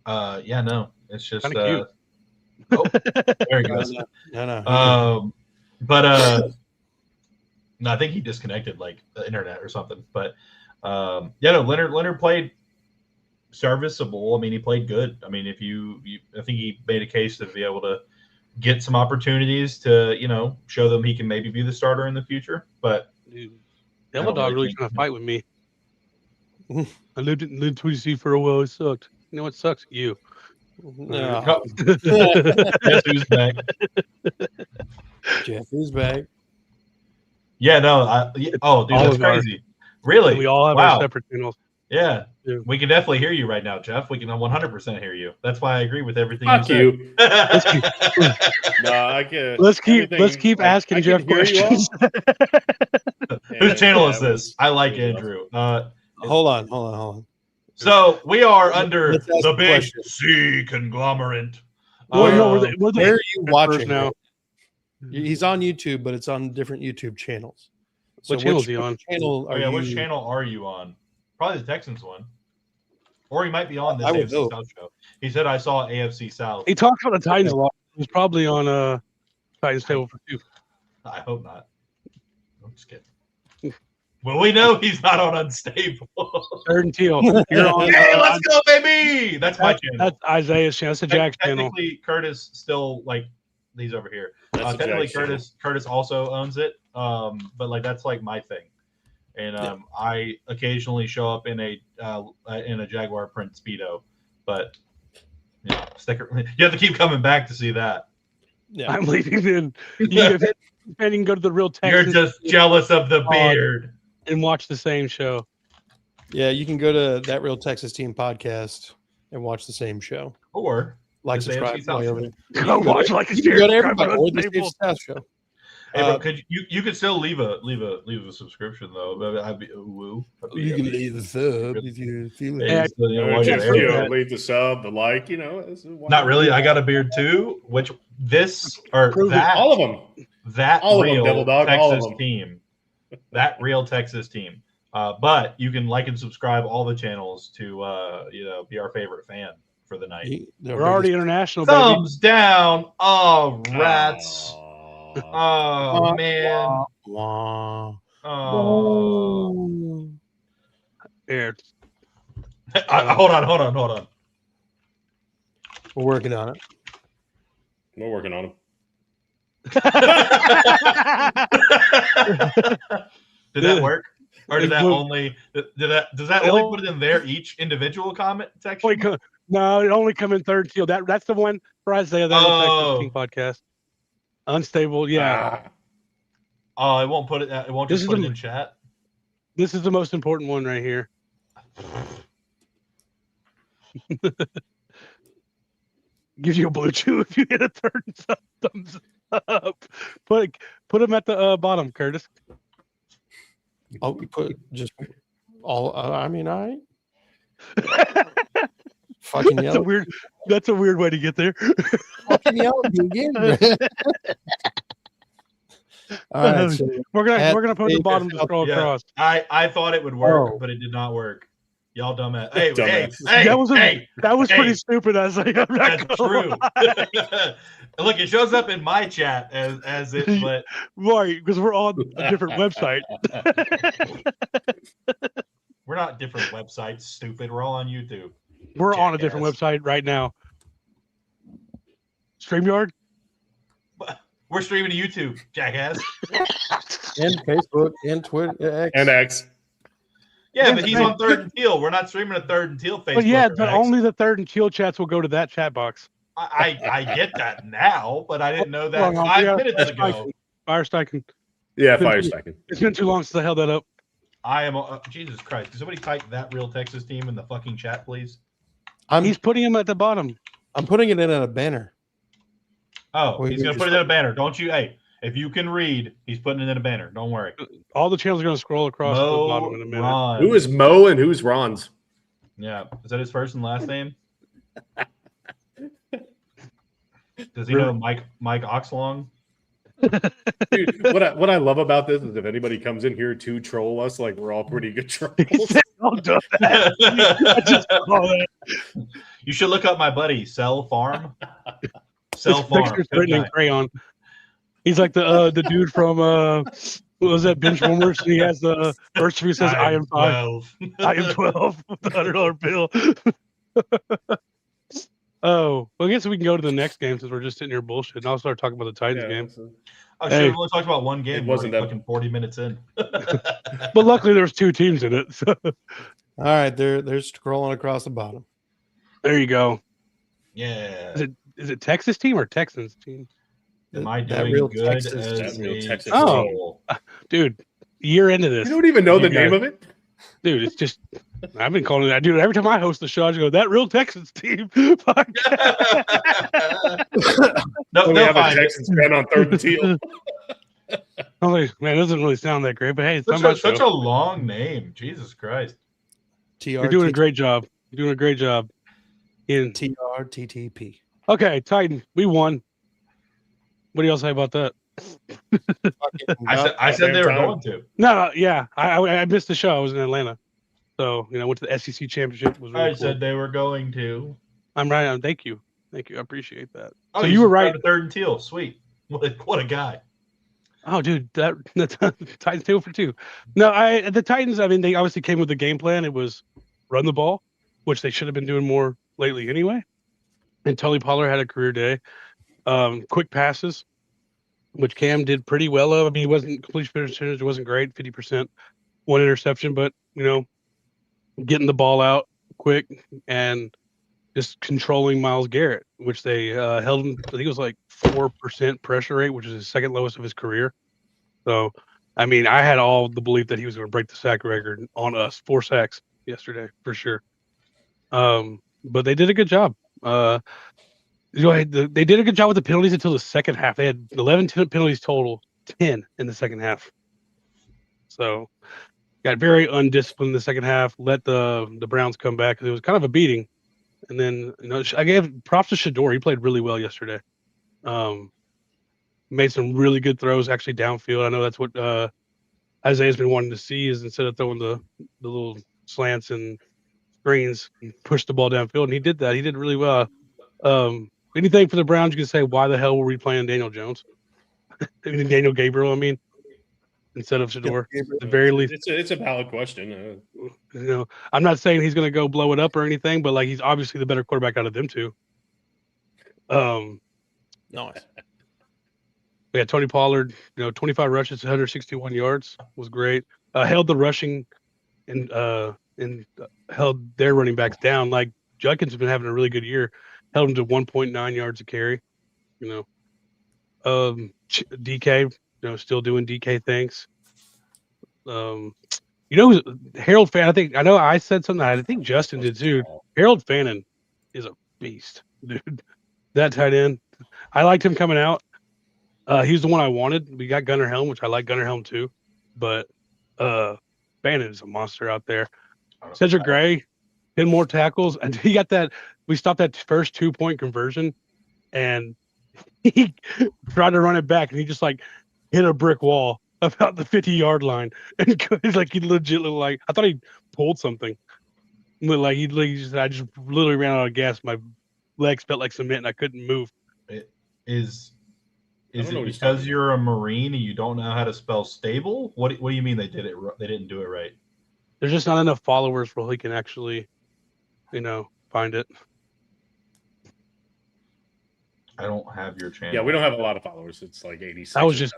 it's just cute. Oh, there he goes. No. No, I think he disconnected like the internet or something. But Leonard played serviceable. I mean, he played good. I mean, I think he made a case to be able to get some opportunities to, show them he can maybe be the starter in the future. But dude, Devil Dog really trying to fight with me. I lived in Tennessee for a while. It sucked. You know what sucks? You. No. Guess who's back? Jeff is back. Yeah, no. Dude, that's crazy. Really? We all have our separate channels. Yeah. We can definitely hear you right now, Jeff. We can 100% hear you. That's why I agree with everything Fuck you said. No, I can. Let's keep asking Jeff questions. Whose channel is this? I like Andrew. Hold on. So we are under the big question. C conglomerate. Where are you watching now? He's on YouTube, but it's on different YouTube channels. What channel is he on? Which channel are you on? Probably the Texans one. Or he might be on this AFC South show. He said, I saw AFC South. He talks about the Titans a lot. He's probably on Titans Table for Two. I hope not. I'm just kidding. Well, we know he's not on Unstable. Third and Teal. You're on, hey, let's go, baby! That's my channel. That's Isaiah's channel. That's the Jack's channel. Technically, Curtis still, he's over here. That's Technically, Curtis also owns it, but, that's, my thing. And I occasionally show up in a Jaguar print Speedo, but, sticker. You have to keep coming back to see that. Yeah. I'm leaving then. You can go to the Real Texas. You're just jealous of the beard. And watch the same show. Yeah, you can go to That Real Texas Team podcast and watch the same show. Or subscribe. Go watch You can go to everybody or the AFC South show. Hey, but you could still leave a subscription though. But I'd be You can leave the sub if you feel it. Yeah, leave the sub, the like. Not really. I got a beard too. Which this or that? All of them. That all real of them, Devil Dog, Texas team. That real Texas team. But you can like and subscribe all the channels to be our favorite fan for the night. We're already international. Thumbs down. Oh, rats. Oh, man. Oh. Here. Hold on. We're working on it. We're working on them. Did that work? Or did that only does that only put it in their each individual comment section? No, it only come in third field. That's the one for Isaiah. That Texas King podcast. Unstable, yeah. Oh, it won't put it. It won't just put it in chat. This is the most important one right here. Gives you a blue chew if you hit a third and thumbs up. Put him at the bottom, Curtis. Oh, you put just all. I mean, I fucking yell. That's a weird way to get there. Fucking yell at me again. All right, so we're gonna put the bottom to scroll across. I thought it would work, but it did not work. Y'all dumbass. Hey, that was pretty stupid. I was like, I'm not that's true. Look, it shows up in my chat as it, but right, because we're on a different website. We're not different websites, stupid. We're all on YouTube. We're on a different website right now. StreamYard? We're streaming to YouTube, jackass. And Facebook and Twitter X. And X. Yeah, but he's on Third and Teal. We're not streaming to Third and Teal Facebook. But yeah, but only the Third and Teal chats will go to that chat box. I get that now, but I didn't know that 5 minutes ago. Firesteichen. Yeah, Firesteichen. It's been too long since I held that up. I am Jesus Christ. Can somebody type that real Texas team in the fucking chat, please? He's putting him at the bottom. I'm putting it in a banner. Oh, he's gonna put it in a banner. Don't you? Hey, if you can read, he's putting it in a banner. Don't worry. All the channels are gonna scroll across the bottom in a minute. Ron. Who is Mo and who's Ron's? Yeah, is that his first and last name? Does he know Mike Oxlong? Dude, what I love about this is if anybody comes in here to troll us, like we're all pretty good trolls. You should look up my buddy Cell Farm. Cell Farm. Written in crayon. He's like the dude from what was that Benchwarmers? He has the first few says I am 5. I am 12 with the $100 bill. Oh, well, I guess we can go to the next game since we're just sitting here bullshit. And I'll start talking about the Titans game. Oh, shit, we only talked about one game. It wasn't fucking 40 minutes in. But luckily, there was 2 teams in it. So. All right, they're scrolling across the bottom. There you go. Yeah. Is it Texas team or Texans team? Am I doing real good Texas, as a Texas Oh, dude, year into this. You don't even know the name of it? Dude, it's just I've been calling it that. Dude, every time I host the show, I just go, that real Texans team. No, we have a Texans fan on Third and Teal. I'm like, man, it doesn't really sound that great, but hey, it's such a long name. Jesus Christ. You're doing a great job. You're doing a great job. In TRTTP. Okay, Titan, we won. What do y'all say about that? I said they were going to. No, yeah, I missed the show. I was in Atlanta, so went to the SEC championship. Was really I cool. said they were going to. I'm right. Thank you. I appreciate that. Oh, so you were right. Third and Teal, sweet. What a guy. Oh, dude, the Titans 2 for 2. No, the Titans. I mean, they obviously came with the game plan. It was run the ball, which they should have been doing more lately anyway. And Tony Pollard had a career day. Quick passes, which Cam did pretty well of. I mean, he wasn't completion percentage, it wasn't great, 50%, 1 interception, but getting the ball out quick and just controlling Myles Garrett, which they held him. I think it was like 4% pressure rate, which is his second lowest of his career. So, I mean, I had all the belief that he was going to break the sack record on us, 4 sacks yesterday for sure. But they did a good job. They did a good job with the penalties until the second half. They had 11 penalties total, 10 in the second half. So got very undisciplined in the second half. Let the Browns come back. It was kind of a beating. And then I gave props to Shador. He played really well yesterday. Made some really good throws actually downfield. I know that's what Isaiah's been wanting to see is instead of throwing the little slants and screens, push the ball downfield, and he did that. He did really well. Anything for the Browns you can say, why the hell were we playing Daniel Jones? Daniel Gabriel, I mean, instead of Shador. At the very least. It's a valid question. I'm not saying he's going to go blow it up or anything, but he's obviously the better quarterback out of them two. Nice. We had Tony Pollard, 25 rushes, 161 yards was great. Held the rushing and held their running backs down. Like Judkins has been having a really good year. Held him to 1.9 yards a carry. DK, still doing DK things. You know, Harold Fannin. I know I said something. I think Justin did too. Harold Fannin is a beast, dude. That tight end. I liked him coming out. He's the one I wanted. We got Gunnar Helm, which I like Gunnar Helm too. But Fannin is a monster out there. Cedric Gray, 10 more tackles, and he got that. We stopped that first 2-point conversion, and he tried to run it back, and he just like hit a brick wall about the 50-yard line, and it's like he legit looked like I thought he pulled something. But like I just literally ran out of gas. My legs felt like cement, and I couldn't move. Is it because you're a Marine and you don't know how to spell stable? What do you mean they didn't do it right? There's just not enough followers where he can actually, find it. I don't have your channel. Yeah, we don't have a lot of followers. It's like 86. I was just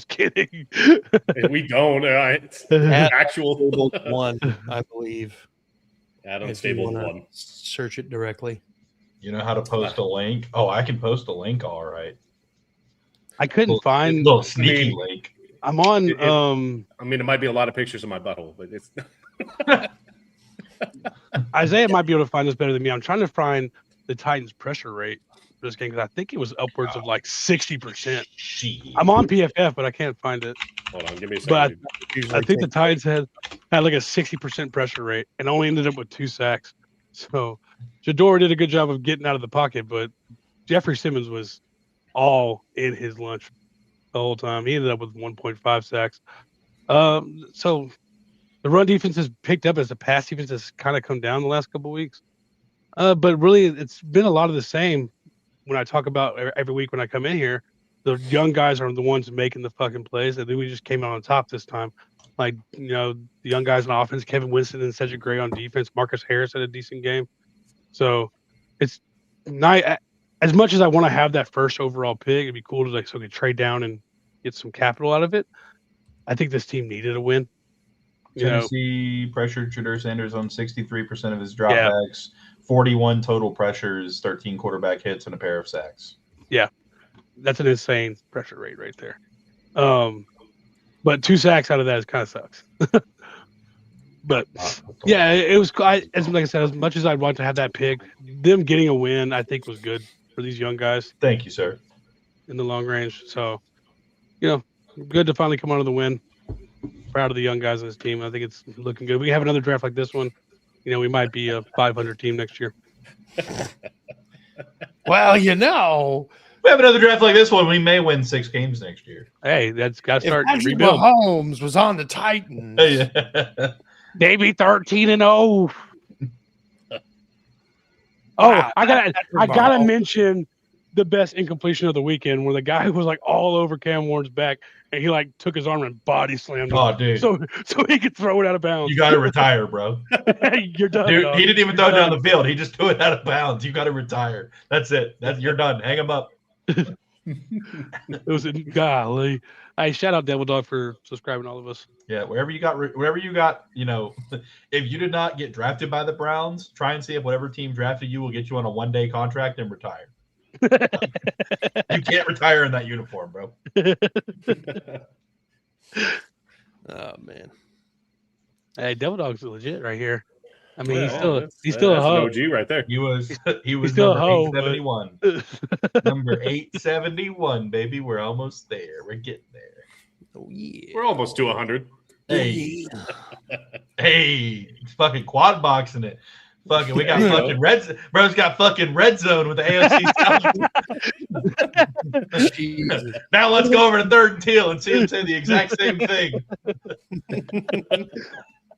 kidding. We don't. Actual one, I believe. Adam Stable one. Search it directly. You know how to post a link? Oh, I can post a link. All right. I couldn't find a little sneaky link. I'm on. It might be a lot of pictures of my butthole, but it's. Isaiah might be able to find this better than me. I'm trying to find the Titans' pressure rate for this game because I think it was upwards of like 60%. I'm on PFF, but I can't find it. Hold on, give me a second. But I think the Titans had like a 60% pressure rate and only ended up with 2 sacks. So Jador did a good job of getting out of the pocket, but Jeffrey Simmons was all in his lunch the whole time. He ended up with 1.5 sacks. So the run defense has picked up as the pass defense has kind of come down the last couple of weeks. But really, it's been a lot of the same when I talk about every week when I come in here. The young guys are the ones making the fucking plays. And then we just came out on top this time. Like, the young guys on offense, Kevin Winston and Cedric Gray on defense. Marcus Harris had a decent game. So it's not as much as I want to have that first overall pick. It'd be cool to so we could trade down and get some capital out of it. I think this team needed a win. Tennessee pressured Jador Sanders on 63% of his dropbacks, 41 total pressures, 13 quarterback hits, and a pair of sacks. Yeah, that's an insane pressure rate right there. But 2 sacks out of that kind of sucks. But yeah, it was. Like I said, as much as I'd want to have that pick, them getting a win, I think was good for these young guys. Thank you, sir. In the long range, so good to finally come out of the win. Proud of the young guys on this team. I think it's looking good. We have another draft like this one. We might be a 500 team next year. Well, we have another draft like this one. We may win 6 games next year. Hey, that's got to start Patrick rebuild. Mahomes was on the Titans. Maybe 13-0. Oh, Wow, I gotta mention the best incompletion of the weekend where the guy was like all over Cam Warren's back and he like took his arm and body slammed him. Oh, dude. So he could throw it out of bounds. You got to retire, bro. You're done. Dude, dog. he didn't even throw it down the field. He just threw it out of bounds. You got to retire. That's it. You're done. Hang him up. It was golly. Hey, shout out Devil Dog for subscribing to all of us. Yeah, wherever you got, if you did not get drafted by the Browns, try and see if whatever team drafted you will get you on a 1-day contract and retire. You can't retire in that uniform, bro. Oh man. Hey, Devil Dog's legit right here. I mean, Yeah, he's still a hoe. OG right there. He was still a number hoe, 871. Number 871, baby. We're almost there. We're getting there. Oh yeah. We're almost to 100. Hey, hey, it's fucking quad boxing it. Fucking, we got fucking red. Bro's got fucking red zone with the AFC South. Now let's go over to third and teal and see him say the exact same thing.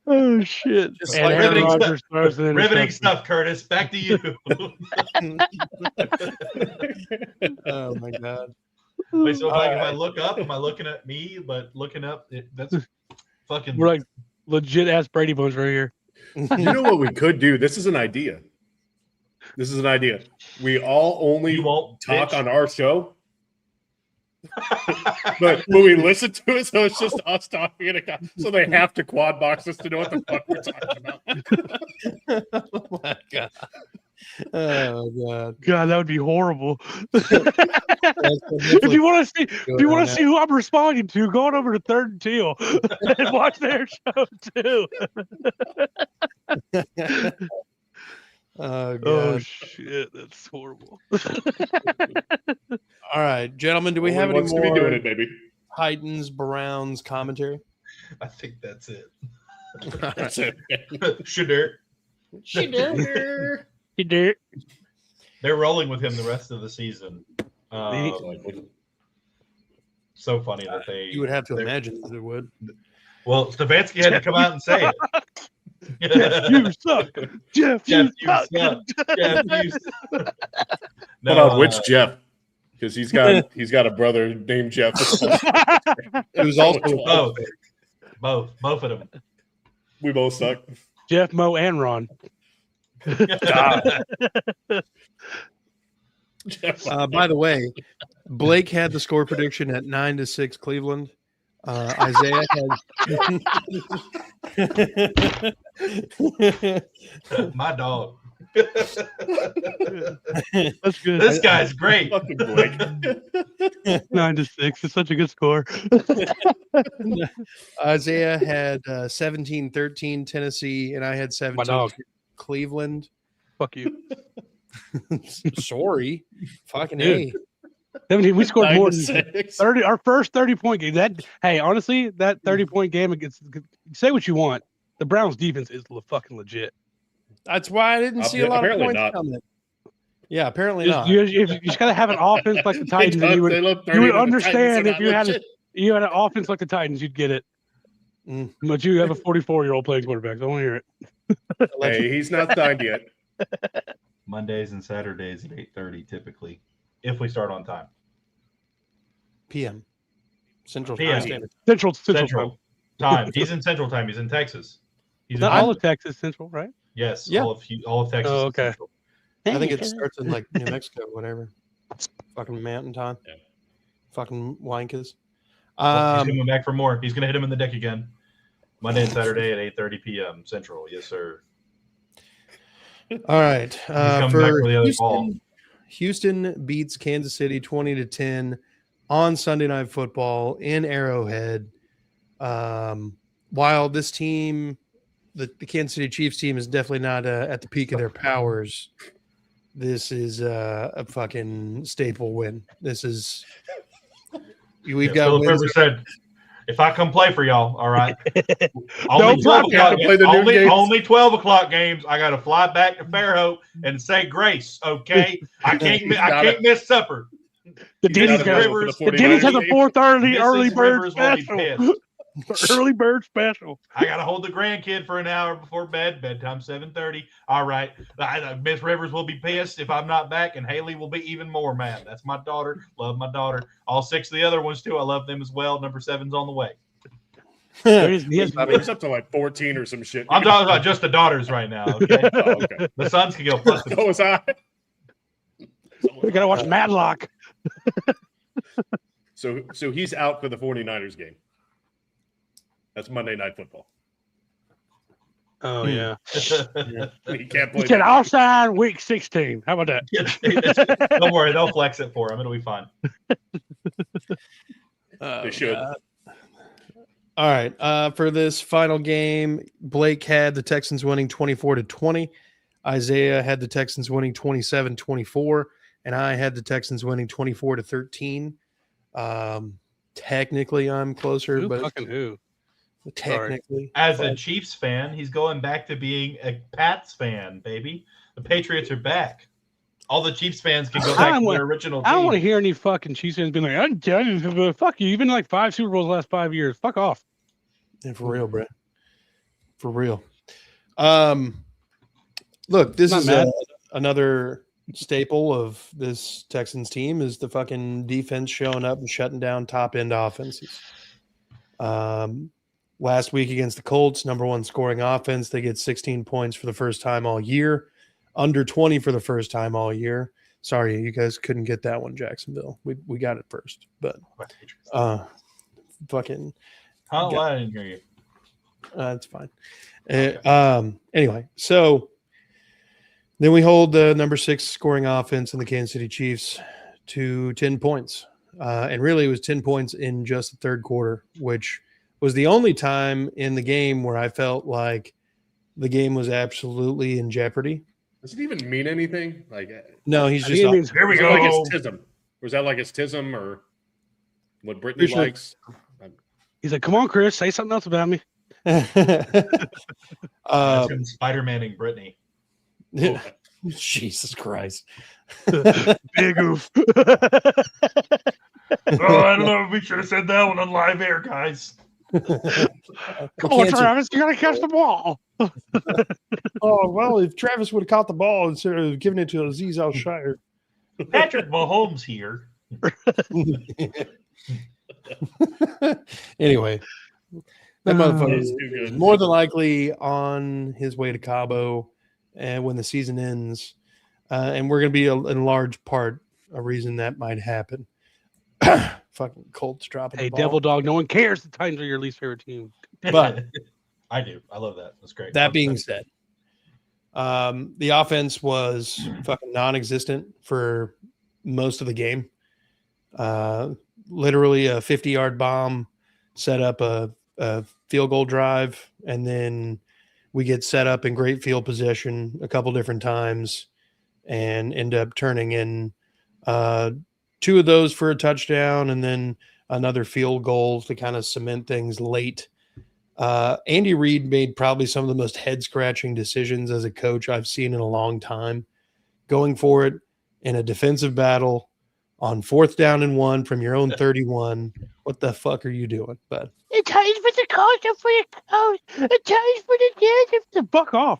Oh shit! Just And like Aaron riveting stuff, Curtis. Back to you. Oh my god. Wait, so if I look up, am I looking at me? But looking up, that's fucking. We're like legit ass Brady Bones right here. You know what we could do? This is an idea. We all only You won't talk bitch. on our show, But we listen to it, so it's just us talking in a so they have to quad box us to know what the fuck we're talking about. Oh my god. Oh god. God, that would be horrible. If you want to see who I'm responding to, go on over to Third and Teal and watch their show too. Oh god. Oh shit, that's horrible. All right, gentlemen, do we Only have any wants to be doing more it, baby. Titans Browns commentary? I think that's it. That's it. Shadur. You did. They're rolling with him the rest of the season. So funny that they. You would have to they're- imagine that it would. Well, Stefanski had to come out and say it. Jeff, you suck. Jeff, Jeff, you you suck. suck. Jeff, you suck. Hold on, which Jeff? Because he's got a brother named Jeff. It was also both of them. We both suck. Jeff, Mo, and Ron. by the way, Blake had the score prediction at 9-6 Cleveland. Isaiah had My dog. That's good. This guy's great. Fucking Blake. 9-6. It's such a good score. Isaiah had 17-13 Tennessee, and I had 17 dog. Cleveland. Fuck you. Sorry, fucking Dude. A. 17. We scored more than 9-6. 30. Our first 30-point game. Hey, honestly, that 30-point game against. Say what you want. The Browns' defense is fucking legit. That's why I didn't see a lot of Apparently points not. coming. Yeah, apparently not. You just gotta have an offense like the Titans. And you would understand if you had an offense like the Titans, you'd get it. Mm. But you have a 44-year-old playing quarterback. So I want to hear it. Hey, he's not signed yet. Mondays and Saturdays at 8:30 typically, if we start on time. PM. Central PM. Standard. Central Time. He's in Central Time. He's in Texas. He's in Not all of Texas Central, right? Yes. Yeah. All of Texas. Oh, is okay. Central. I think it starts in like New Mexico, whatever. Fucking mountain time. Yeah. Fucking wankas. He's coming back for more. He's going to hit him in the deck again. Monday and Saturday at 8:30 p.m. Central. Yes, sir. All right. coming back For for the other ball. Houston beats Kansas City 20-10 on Sunday Night Football in Arrowhead. While this team, the Kansas City Chiefs team, is definitely not at the peak of their powers, this is a fucking staple win. This is we've got Philip wins. Rivers said, "If I come play for y'all, all right, No only 12 o'clock, play the noon games. only 12 o'clock games. I got to fly back to Fairhope and say grace. Okay, I can't miss supper. The Denny's Mrs. got Rivers- the Denny's has a 4:30 early Mrs. bird Rivers will be special. pissed. Early bird special. I got to hold the grandkid for an hour before bed. Bedtime 7:30. All right, Miss Rivers will be pissed if I'm not back, and Haley will be even more mad. That's my daughter. Love my daughter. All 6 of the other ones too. I love them as well. Number 7's on the way. It's up to like 14 or some shit. I'm talking about just the daughters right now. Okay, Oh, okay. the sons can go plus. So was I. We gotta watch Matlock. So he's out for the 49ers game. That's Monday Night Football. Oh yeah. He can't He play. said, "I'll sign week 16." How about that? Don't worry, they'll flex it for him. It'll be fine. They should. All right. For this final game, Blake had the Texans winning 24-20. Isaiah had the Texans winning 27-24. And I had the Texans winning 24-13. Technically, I'm closer, Who but fucking who? technically. As a Chiefs fan, he's going back to being a Pats fan, baby. The Patriots are back. All the Chiefs fans can go back to their original team. I don't want to hear any fucking Chiefs fans being like, "I'm done." Fuck you. You've been like 5 Super Bowls the last 5 years. Fuck off. Yeah, for real, bro. For real. Look, this Not is mad. another staple of this Texans team is the fucking defense showing up and shutting down top end offenses. Last week against the Colts, number 1 scoring offense, they get 16 points for the first time all year, under 20 for the first time all year. Sorry, you guys couldn't get that one, Jacksonville. We got it first, but fucking. Oh, I didn't hear you. That's fine. Anyway, so then we hold the number 6 scoring offense in the Kansas City Chiefs to 10 points. And really, it was 10 points in just the third quarter, which was the only time in the game where I felt like the game was absolutely in jeopardy. Does it even mean anything? Like, no, he's just Here we is go. that like his tism? Or is that like his tism or what Brittany Pretty sure- likes? He's like, "Come on, Chris, say something else about me." Spider-Maning Brittany. Jesus Christ. Big oof. Oh, I don't know if we should have said that one on live air, guys. Come on, Travis, you gotta catch the ball. Oh, well, if Travis would have caught the ball instead of giving it to Aziz Al-Shire. Patrick Mahomes here. Anyway, that motherfucker It's is too good. more than likely on his way to Cabo and when the season ends. And we're going to be in large part a reason that might happen. Fucking Colts dropping Hey, the ball. Devil Dog, no one cares the Titans are your least favorite team. But I do. I love that. That's great. that being said, the offense was fucking non-existent for most of the game. Literally a 50-yard bomb set up a field goal drive, and then we get set up in great field position a couple different times and end up turning in 2 of those for a touchdown and then another field goal to kind of cement things late. Andy Reid made probably some of the most head-scratching decisions as a coach I've seen in a long time, going for it in a defensive battle on 4th down and 1 from your own 31. What the fuck are you doing, bud? It's time for the coach for the coach. It's time for the judge. Fuck off.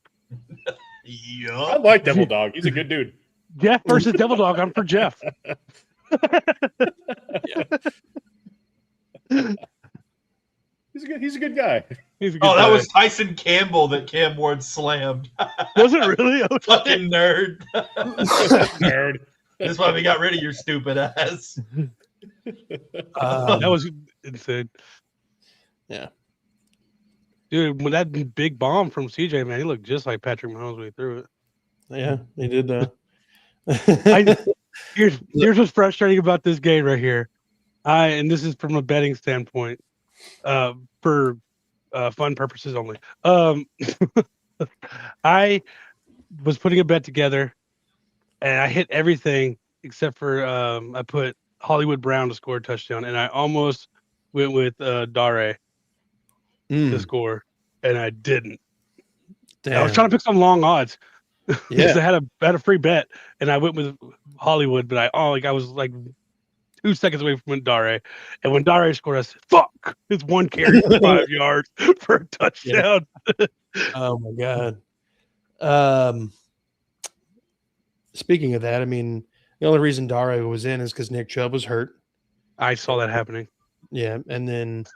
I Yup. like Devil Dog. He's a good dude. Jeff versus Devil Dog. I'm for Jeff. He's a good guy. He's a good Oh, that guy. was Tyson Campbell that Cam Ward slammed. Was it really? Oh, Fucking nerd. Nerd. That's why we got rid of your stupid ass. that was insane. Yeah. Dude, when that big bomb from CJ, man, he looked just like Patrick Mahomes when he threw it. Yeah, he did that. Here's what's frustrating about this game right here. And this is from a betting standpoint, for fun purposes only. I was putting a bet together, and I hit everything except for I put Hollywood Brown to score a touchdown, and I almost went with Dare to score, and I didn't. Damn. I was trying to pick some long odds. Because Yeah. I had a free bet, and I went with Hollywood, but I was like 2 seconds away from Dare, and when Dare scored, I said, "Fuck!" It's 1 carry for 5 yards for a touchdown. Oh my god. Speaking of that, I mean, the only reason Dare was in is because Nick Chubb was hurt. I saw that happening. Yeah, and then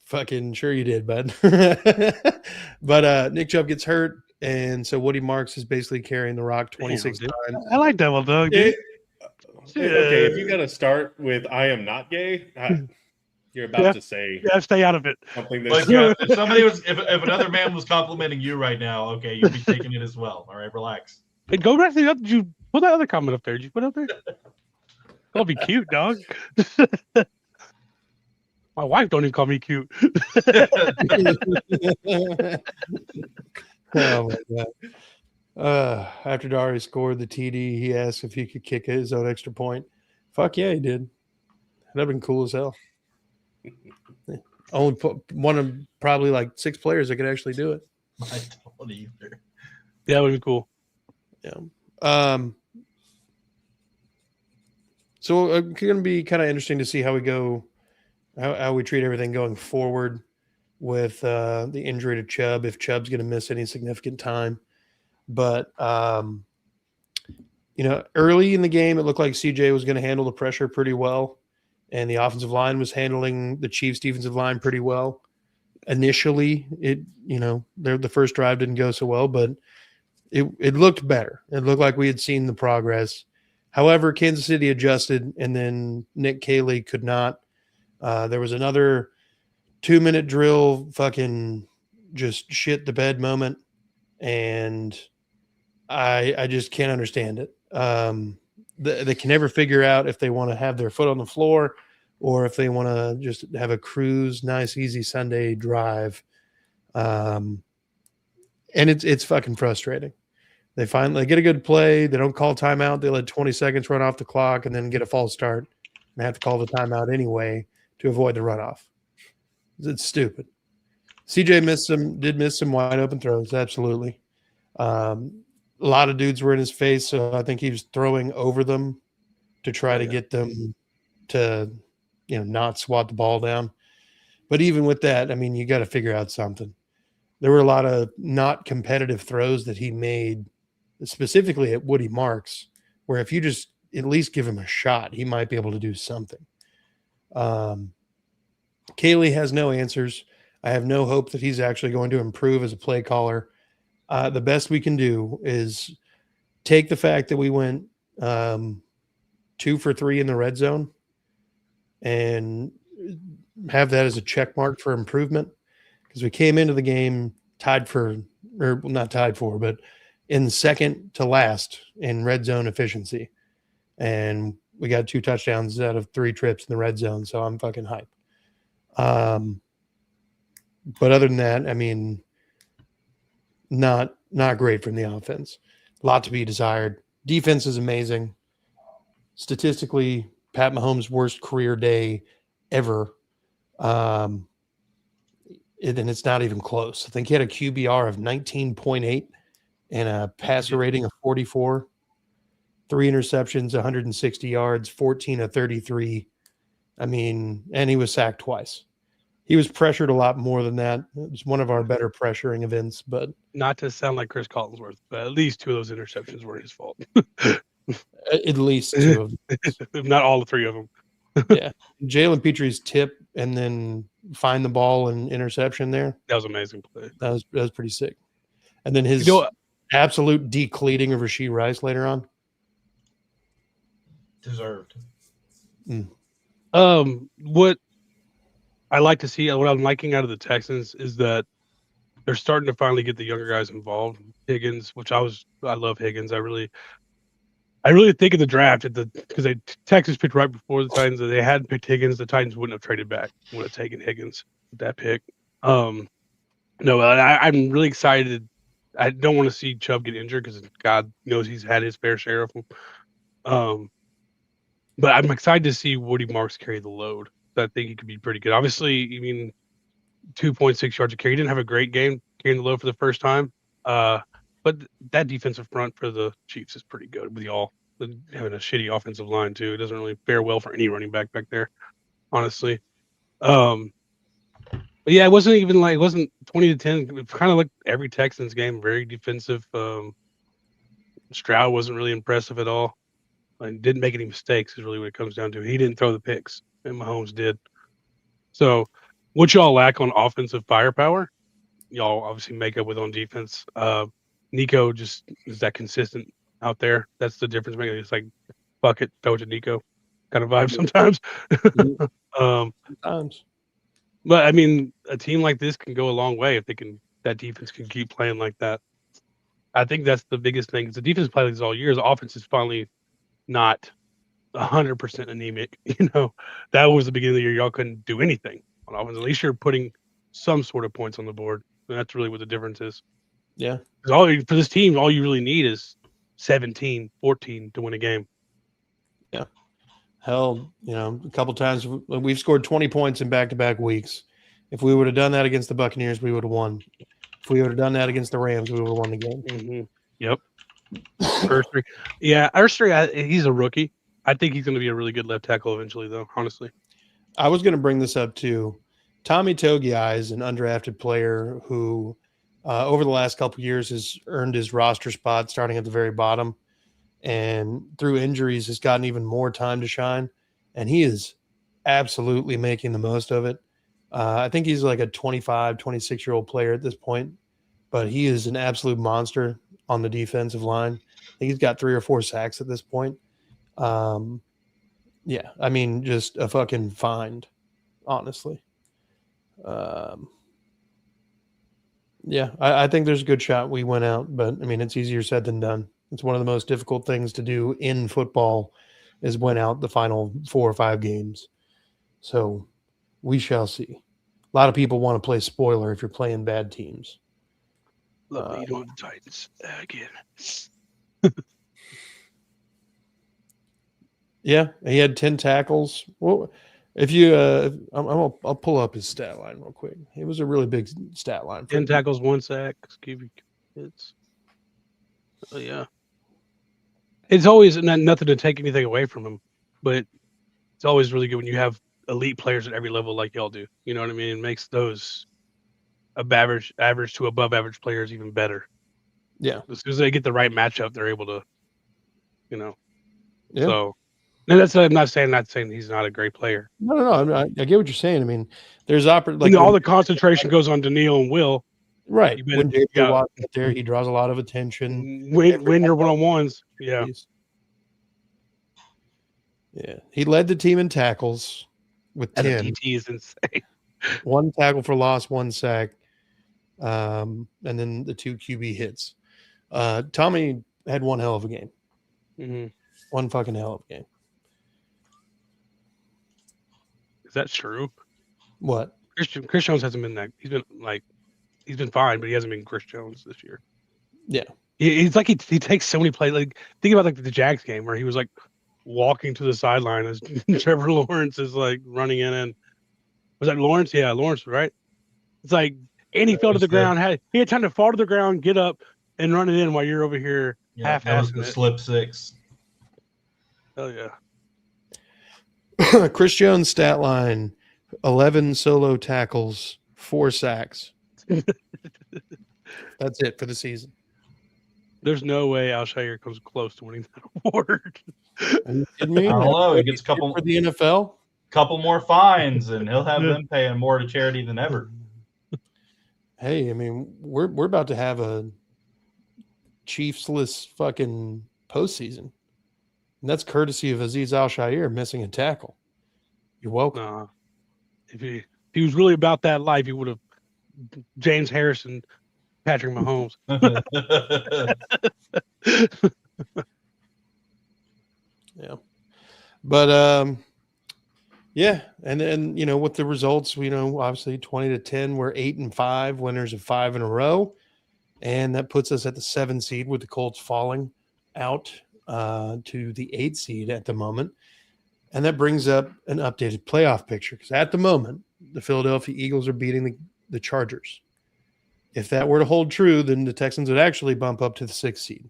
fucking sure you did, bud. But Nick Chubb gets hurt, and so Woody Marks is basically carrying the rock 26 Damn, times. I like Devil Dog, dude. Okay, if you got to start with "I am not gay," you're about to say Yeah, stay out of it. something Like, that's if somebody was, if another man was complimenting you right now, okay, you'd be taking it as well. All right, relax. Hey, go back to the other. Did you put that other comment up there? Did you put it up there? That'll be cute, dog. My wife don't even call me cute. Oh my god. After Dare scored the TD, he asked if he could kick his own extra point. Fuck yeah, he did. That'd have been cool as hell. Only one of probably like 6 players that could actually do it. I don't either. Yeah, that would be cool. Yeah. So it's going to be kind of interesting to see how we go, how we treat everything going forward with the injury to Chubb, if Chubb's going to miss any significant time. But, early in the game, it looked like CJ was going to handle the pressure pretty well. And the offensive line was handling the Chiefs' defensive line pretty well. Initially, the first drive didn't go so well, but it looked better. It looked like we had seen the progress. However, Kansas City adjusted, and then Nick Caley could not. There was another 2-minute drill, fucking just shit the bed moment, and I just can't understand it. They can never figure out if they want to have their foot on the floor or if they want to just have a cruise, nice, easy Sunday drive. And it's fucking frustrating. They get a good play. They don't call timeout. They let 20 seconds run off the clock and then get a false start and have to call the timeout anyway to avoid the runoff. It's stupid. CJ did miss some wide open throws. Absolutely. A lot of dudes were in his face. So I think he was throwing over them to try to get them to, not swat the ball down. But even with that, I mean, you got to figure out something. There were a lot of not competitive throws that he made, specifically at Woody Marks, where if you just at least give him a shot, he might be able to do something. Caley has no answers. I have no hope that he's actually going to improve as a play caller. The best we can do is take the fact that we went 2 for 3 in the red zone and have that as a check mark for improvement. Because we came into the game not tied for, but in second to last in red zone efficiency. And we got 2 touchdowns out of 3 trips in the red zone. So I'm fucking hype. But other than that, I mean, not great from the offense. A lot to be desired. Defense is amazing. Statistically, Pat Mahomes' worst career day ever. And it's not even close. I think he had a QBR of 19.8 and a passer rating of 44. 3 interceptions, 160 yards, 14 of 33. I mean, and he was sacked twice. He was pressured a lot more than that. It was one of our better pressuring events, but not to sound like Chris Collinsworth, but at least 2 of those interceptions were his fault. At least 2 of them, if not all 3 of them. Yeah, Jalen Petrie's tip and then find the ball and interception there. That was an amazing play. That was pretty sick. And then his absolute decleating of Rashee Rice later on. Deserved. What I like to see, what I'm liking out of the Texans is that they're starting to finally get the younger guys involved. Higgins, which I love Higgins. I really think of the draft because Texas picked right before the Titans. If they hadn't picked Higgins, the Titans wouldn't have traded back. Would have taken Higgins with that pick. I'm really excited. I don't want to see Chubb get injured because God knows he's had his fair share of them. But I'm excited to see Woody Marks carry the load. I think he could be pretty good. Obviously, 2.6 yards a carry. He didn't have a great game carrying the load for the first time. But that defensive front for the Chiefs is pretty good with y'all having a shitty offensive line too. It doesn't really fare well for any running back there, honestly. But yeah, it wasn't 20-10. It kind of like every Texans game, very defensive. Stroud wasn't really impressive at all. And didn't make any mistakes is really what it comes down to. He didn't throw the picks, and Mahomes did. So what y'all lack on offensive firepower, y'all obviously make up with on defense. Nico just is that consistent out there. That's the difference maker. It's like, fuck it, throw it to Nico kind of vibe sometimes. Sometimes. But I mean, a team like this can go a long way if that defense can keep playing like that. I think that's the biggest thing. Because the defense played like this all year. The offense is finally not 100% anemic. That was the beginning of the year. Y'all couldn't do anything on offense. At least you're putting some sort of points on the board. And that's really what the difference is. Yeah. For this team, all you really need is 17, 14 to win a game. Yeah. Hell, a couple times we've scored 20 points in back-to-back weeks. If we would have done that against the Buccaneers, we would have won. If we would have done that against the Rams, we would have won the game. Mm-hmm. Yep. Ursery. Yeah, Ursery, he's a rookie. I think he's going to be a really good left tackle eventually, though, honestly. I was going to bring this up, too. Tommy Togiai is an undrafted player who, over the last couple of years, has earned his roster spot starting at the very bottom. And through injuries has gotten even more time to shine. And he is absolutely making the most of it. I think he's like a 25, 26-year-old player at this point. But he is an absolute monster on the defensive line. I think he's got 3 or 4 sacks at this point. Yeah, I mean, just a fucking find, honestly. Yeah, I think there's a good shot we went out, but I mean, it's easier said than done. It's one of the most difficult things to do in football is win out the final 4 or 5 games. So we shall see. A lot of people want to play spoiler if you're playing bad teams. Love you on the Titans again. Yeah, he had 10 tackles. Well, if you, I'll pull up his stat line real quick. It was a really big stat line. 10 tackles, 1 sack. Give you hits. Oh yeah. It's always nothing to take anything away from him, but it's always really good when you have elite players at every level like y'all do. You know what I mean? It makes those average to above average players even better. Yeah. As soon as they get the right matchup, they're able to, Yeah. So, and that's I'm not saying he's not a great player. No. I get what you're saying. I mean, there's all the concentration goes on Daniil and Will. Right. When J.J. Watt's out there, he draws a lot of attention. Win your one-on-ones. Yeah. Yeah. He led the team in tackles with 10. And the DT is insane. 1 tackle for loss, 1 sack, and then the 2 QB hits. Tommy had one hell of a game. Mm-hmm. One fucking hell of a game. Is that true? What? Chris Jones hasn't been that. He's been fine, but he hasn't been Chris Jones this year. Yeah. He's like he takes so many plays. Like think about the Jags game where he was like walking to the sideline as Trevor Lawrence is like running in, and was that Lawrence? Yeah, Lawrence, right? It's like, and he fell to the ground. He had time to fall to the ground, get up, and run it in while you're over here half-assing the slip 6. Hell yeah. Chris Jones stat line: 11 solo tackles, 4 sacks. That's it for the season. There's no way Alshire comes close to winning that award. Are you kidding me? I don't know. He gets a couple for the NFL. Couple more fines, and he'll have them paying more to charity than ever. Hey, I mean, we're about to have a Chiefs-less fucking postseason, and that's courtesy of Azeez Al-Shaair missing a tackle. You're welcome. If he was really about that life, he would have James Harrison, Patrick Mahomes. Yeah, but yeah, and then with the results, obviously 20-10, we're 8-5, winners of 5 in a row, and that puts us at the 7 seed with the Colts falling out to the 8 seed at the moment, and that brings up an updated playoff picture because at the moment the Philadelphia Eagles are beating the Chargers. If that were to hold true, then the Texans would actually bump up to the 6th seed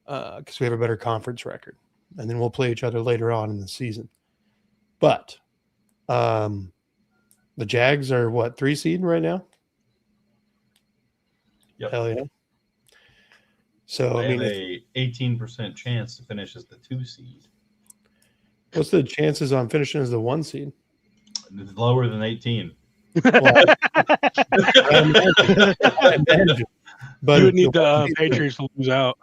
because we have a better conference record, and then we'll play each other later on in the season. But the Jags are what, 3 seed right now? Yep. Hell yeah. So I mean, a 18% chance to finish as the 2 seed. What's the chances on finishing as the 1 seed? It's lower than 18. Well, I imagine. But you would need the Patriots to lose out.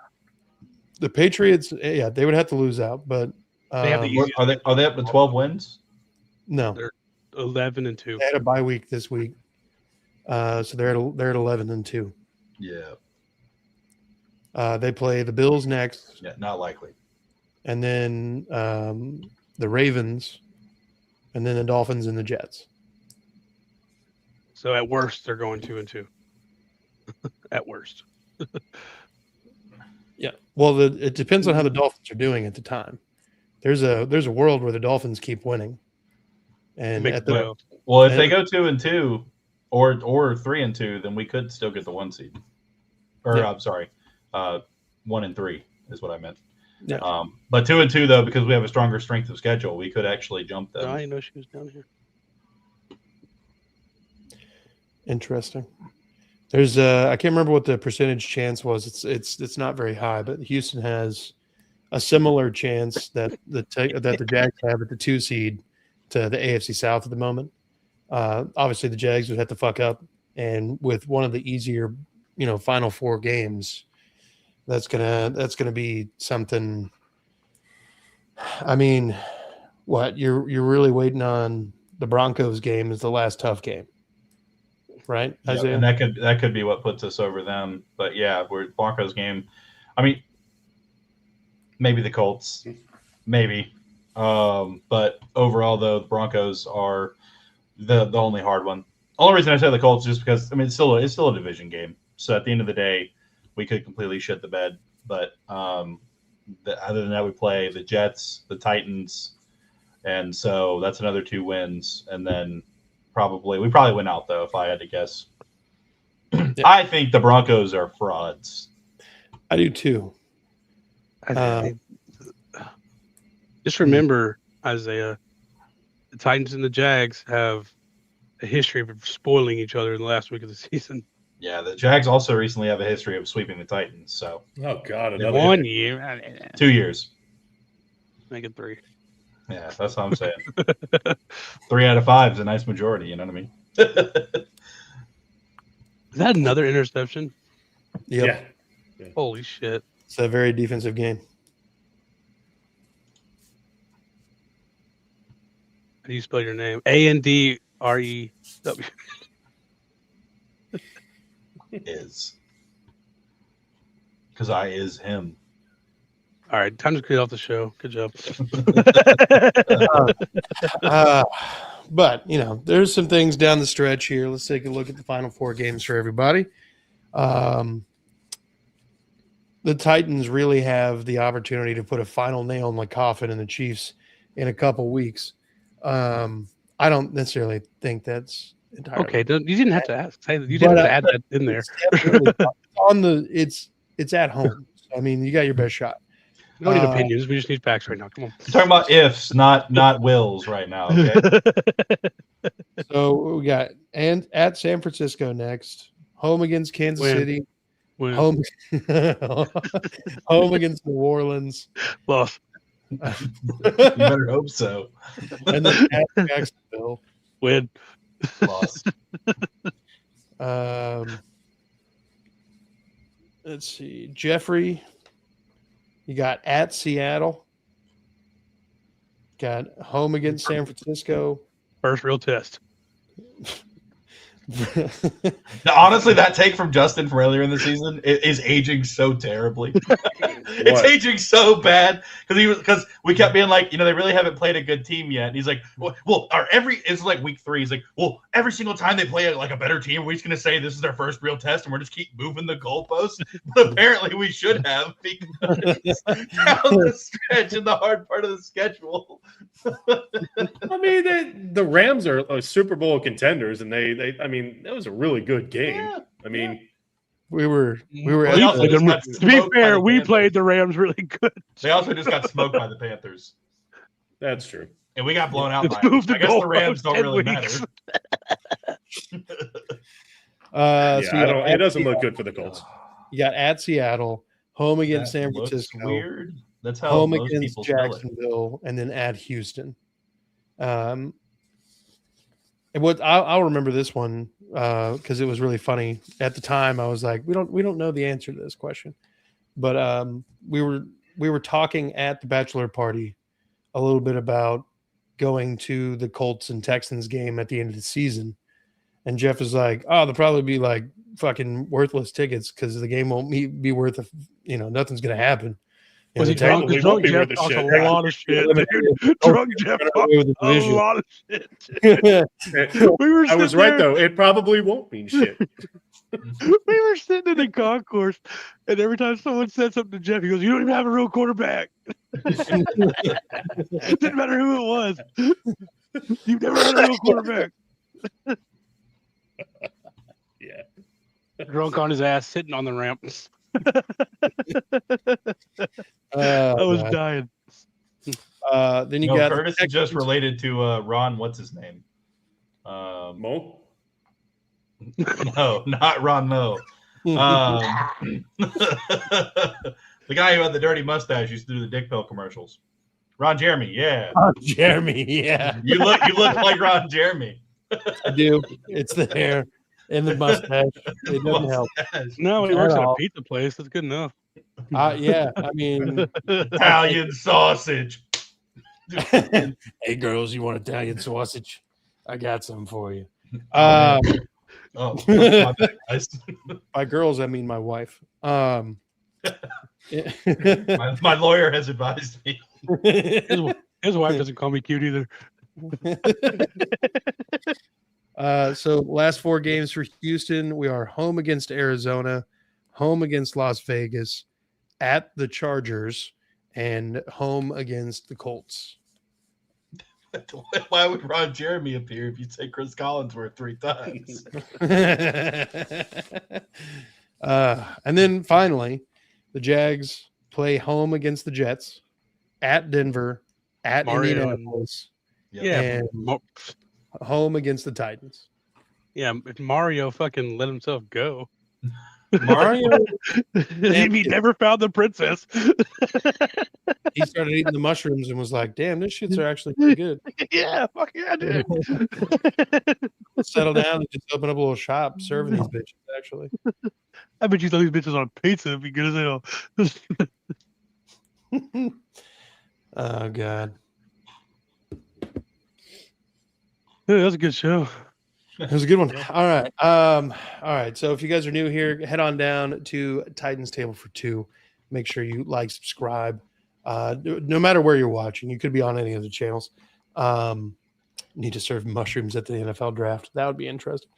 The Patriots, yeah, they would have to lose out, but they have the are they up to 12 wins? No, they're 11-2. They had a bye week this week, so they're at 11-2. Yeah. They play the Bills next. Yeah, not likely. And then the Ravens, and then the Dolphins and the Jets. So at worst, they're going 2-2. At worst. Yeah. Well, it depends on how the Dolphins are doing at the time. There's a world where the Dolphins keep winning, and if they go 2-2 or 3-2, then we could still get the 1 seed. Or Yeah. I'm sorry, 1-3 is what I meant. Yeah. But 2-2 though, because we have a stronger strength of schedule, we could actually jump them. I didn't know she was down here. Interesting. There's I can't remember what the percentage chance was. It's not very high, but Houston has a similar chance that the Jags have at the 2 seed to the AFC South at the moment. Obviously, the Jags would have to fuck up, and with one of the easier, Final 4 games, That's gonna be something. I mean, what you're really waiting on the Broncos game is the last tough game, right? Yeah, Isaiah? and that could be what puts us over them. But yeah, we're Broncos game. I mean, maybe the Colts, maybe. But overall, though, the Broncos are the only hard one. Only reason I say the Colts is just because it's still a division game. So at the end of the day, we could completely shit the bed. But other than that, we play the Jets, the Titans, and so that's another 2 wins. And then we probably win out though if I had to guess. I think the Broncos are frauds. I do too. Just remember, Isaiah, the Titans and the Jags have a history of spoiling each other in the last week of the season. Yeah, the Jags also recently have a history of sweeping the Titans. So Oh God, In another 1 year, 2 years. make it 3. Yeah, that's what I'm saying. 3 out of 5 is a nice majority. You know what I mean? Is that another interception? Yep. Yeah. Holy shit! It's a very defensive game. How do you spell your name? Andrew. Is because I is him. All right, time to get off the show. Good job. But there's some things down the stretch here. Let's take a look at the final 4 games for everybody. The Titans really have the opportunity to put a final nail in the coffin in the Chiefs in a couple weeks. I don't necessarily think that's entirely Okay, you didn't have to ask. Say that. You didn't have to add that in there. It's at home. I mean, you got your best shot. We don't need opinions. We just need facts right now. Come on. We're talking about ifs, not wills, right now. Okay. So we got at San Francisco next, home against Kansas City, Win. home against New Orleans, Loss. You better hope so. and then at Jacksonville. Win. Loss. Let's see, Jeffrey. You got at Seattle. Got home against San Francisco. First real test. Now, honestly, that take from Justin from earlier in the season is aging so terribly. It's aging so bad because we kept being like, they really haven't played a good team yet. And he's like, it's like week 3. He's like, well, every single time they play like a better team, we're just gonna say this is their first real test, and we're just keep moving the goalposts. But apparently, we should have because down the stretch in the hard part of the schedule. I mean, the Rams are Super Bowl contenders, and they that was a really good game. Yeah, I mean, we were. To be fair, we played the Rams really good. They also just got smoked by the Panthers, that's true. and we got blown out Let's by them. move the I guess the Rams goalpost don't 10 really weeks. matter. So it doesn't look good for the Colts. You got at Seattle, home against That San looks Francisco, weird. That's how home most against people spell it. Jacksonville, and then at Houston. And what I'll remember this one because it was really funny at the time. I was like, we don't know the answer to this question, but we were talking at the bachelor party a little bit about going to the Colts and Texans game at the end of the season, and Jeff is like, oh, they'll probably be like fucking worthless tickets because the game won't be worth nothing's gonna hapen. Was he drunk? drunk? Probably won't Drunk be Jeff worth a talks shit. a lot of shit, dude. Drunk Jeff talks a lot of shit. I was right though. It probably won't mean shit. We were sitting in the concourse, and every time someone said something to Jeff, he goes, "You don't even have a real quarterback." It didn't matter who it was. You've never had a real quarterback. Yeah. Drunk on his ass, sitting on the ramp. I I was dying. Then you got Curtis is just related to Ron. What's his name? Mo? No, not Ron Mo. The guy who had the dirty mustache used to do the dick pill commercials. Ron Jeremy, yeah. Jeremy, yeah, You look like Ron Jeremy. I do. It's the hair and the mustache. It doesn't help. No, he works at a all. pizza place. That's good enough. Yeah, I mean, Italian sausage. hey girls, you want Italian sausage? I got some for you. Oh, Oh, my bad, guys. By girls, I mean my wife. My lawyer has advised me. His wife doesn't call me cute either. So last 4 games for Houston, we are home against Arizona, home against Las Vegas, at the Chargers, and home against the Colts. Why would Ron Jeremy appear if you say Chris Collinsworth 3 times? And then finally, the Jags play home against the Jets, at Denver, at Mario Indianapolis, Yeah, and home against the Titans. yeah. If Mario fucking let himself go, Mario, he never found the princess. he started eating the mushrooms and was like, "Damn, this shits are actually pretty good." Yeah, fuck yeah, dude. Settle down and just open up a little shop serving these bitches. Actually, I bet you throw these bitches on pizza. It'd be good as hell. Oh god, Yeah, that was a good show. it was a good one. All right. So if you guys are new here, head on down to Titans Table for 2. Make sure you like, subscribe. No matter where you're watching, you could be on any of the channels. Need to serve mushrooms at the NFL draft. That would be interesting.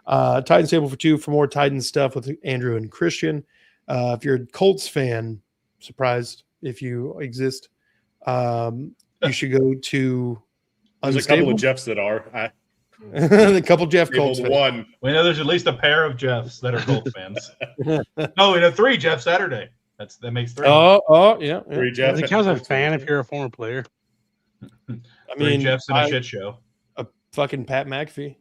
Titans Table for 2 for more Titans stuff with Andrew and Christian. If you're a Colts fan, surprised if you exist, you should go to There's a couple of Jeffs that are. a couple Jeff Colts fans. One. We know there's at least a pair of Jeffs that are Colts fans. No, we know 3 Jeff Saturday. That makes 3. Yeah. 3 Jeffs. It counts as a fan if you're a former player. I 3 mean, Jeffs in a shit show. a fucking Pat McAfee.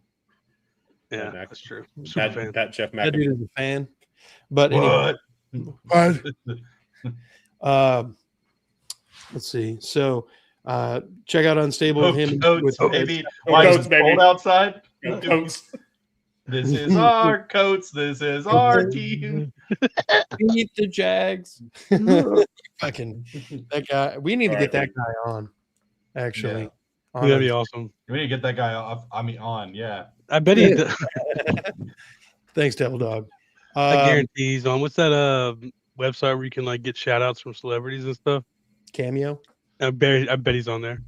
Yeah, Mac- that's true. Super fan. Pat Jeff That McAfee. dude is a fan. But anyway, let's see. So check out Unstable with him. Coats, baby. Oh, Why Coats, is it baby. cold outside? Coats. This is our Coats. This is our team. Beat the Jags. Fucking that guy. We need to get that guy on. Actually, Yeah. That'd be awesome. We need to get that guy off. I mean, on. Yeah. I bet he. Thanks, Devil Dog. I guarantee he's on. What's that website where you can like get shout outs from celebrities and stuff? Cameo. I bet he's on there.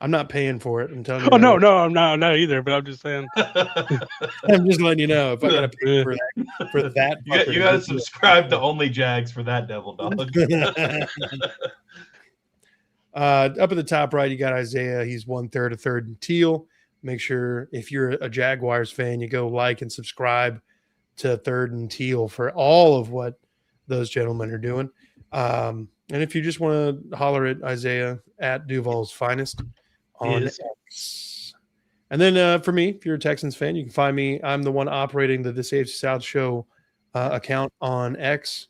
I'm not paying for it. I'm telling you. Oh right no, I'm not either. But I'm just saying. I'm just letting you know if I gotta pay for that. You got to subscribe to Only Jags for that Devil Dog. Up at the top right, you got Isaiah. He's 1/3 of Third and Teal. Make sure if you're a Jaguars fan, you go like and subscribe to Third and Teal for all of what those gentlemen are doing. And if you just want to holler at Isaiah at Duval's Finest on X. And then for me, if you're a Texans fan, you can find me. I'm the one operating the This AFC South show account on X.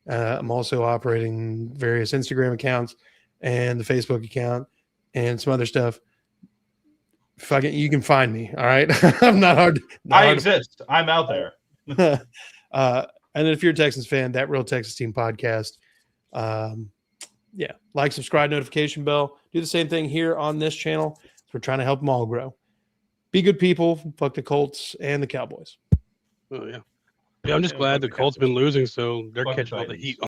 I'm also operating various Instagram accounts and the Facebook account and some other stuff. You can find me. All right. I'm not hard. I exist. I'm out there. And then if you're a Texans fan, that Real Texas Team podcast. Yeah. Like, subscribe, notification bell. Do the same thing here on this channel. So we're trying to help them all grow. Be good people. Fuck the Colts and the Cowboys. Oh yeah. Yeah, I'm just glad the Colts been losing, so they're Fuck the catching all the Titans. heat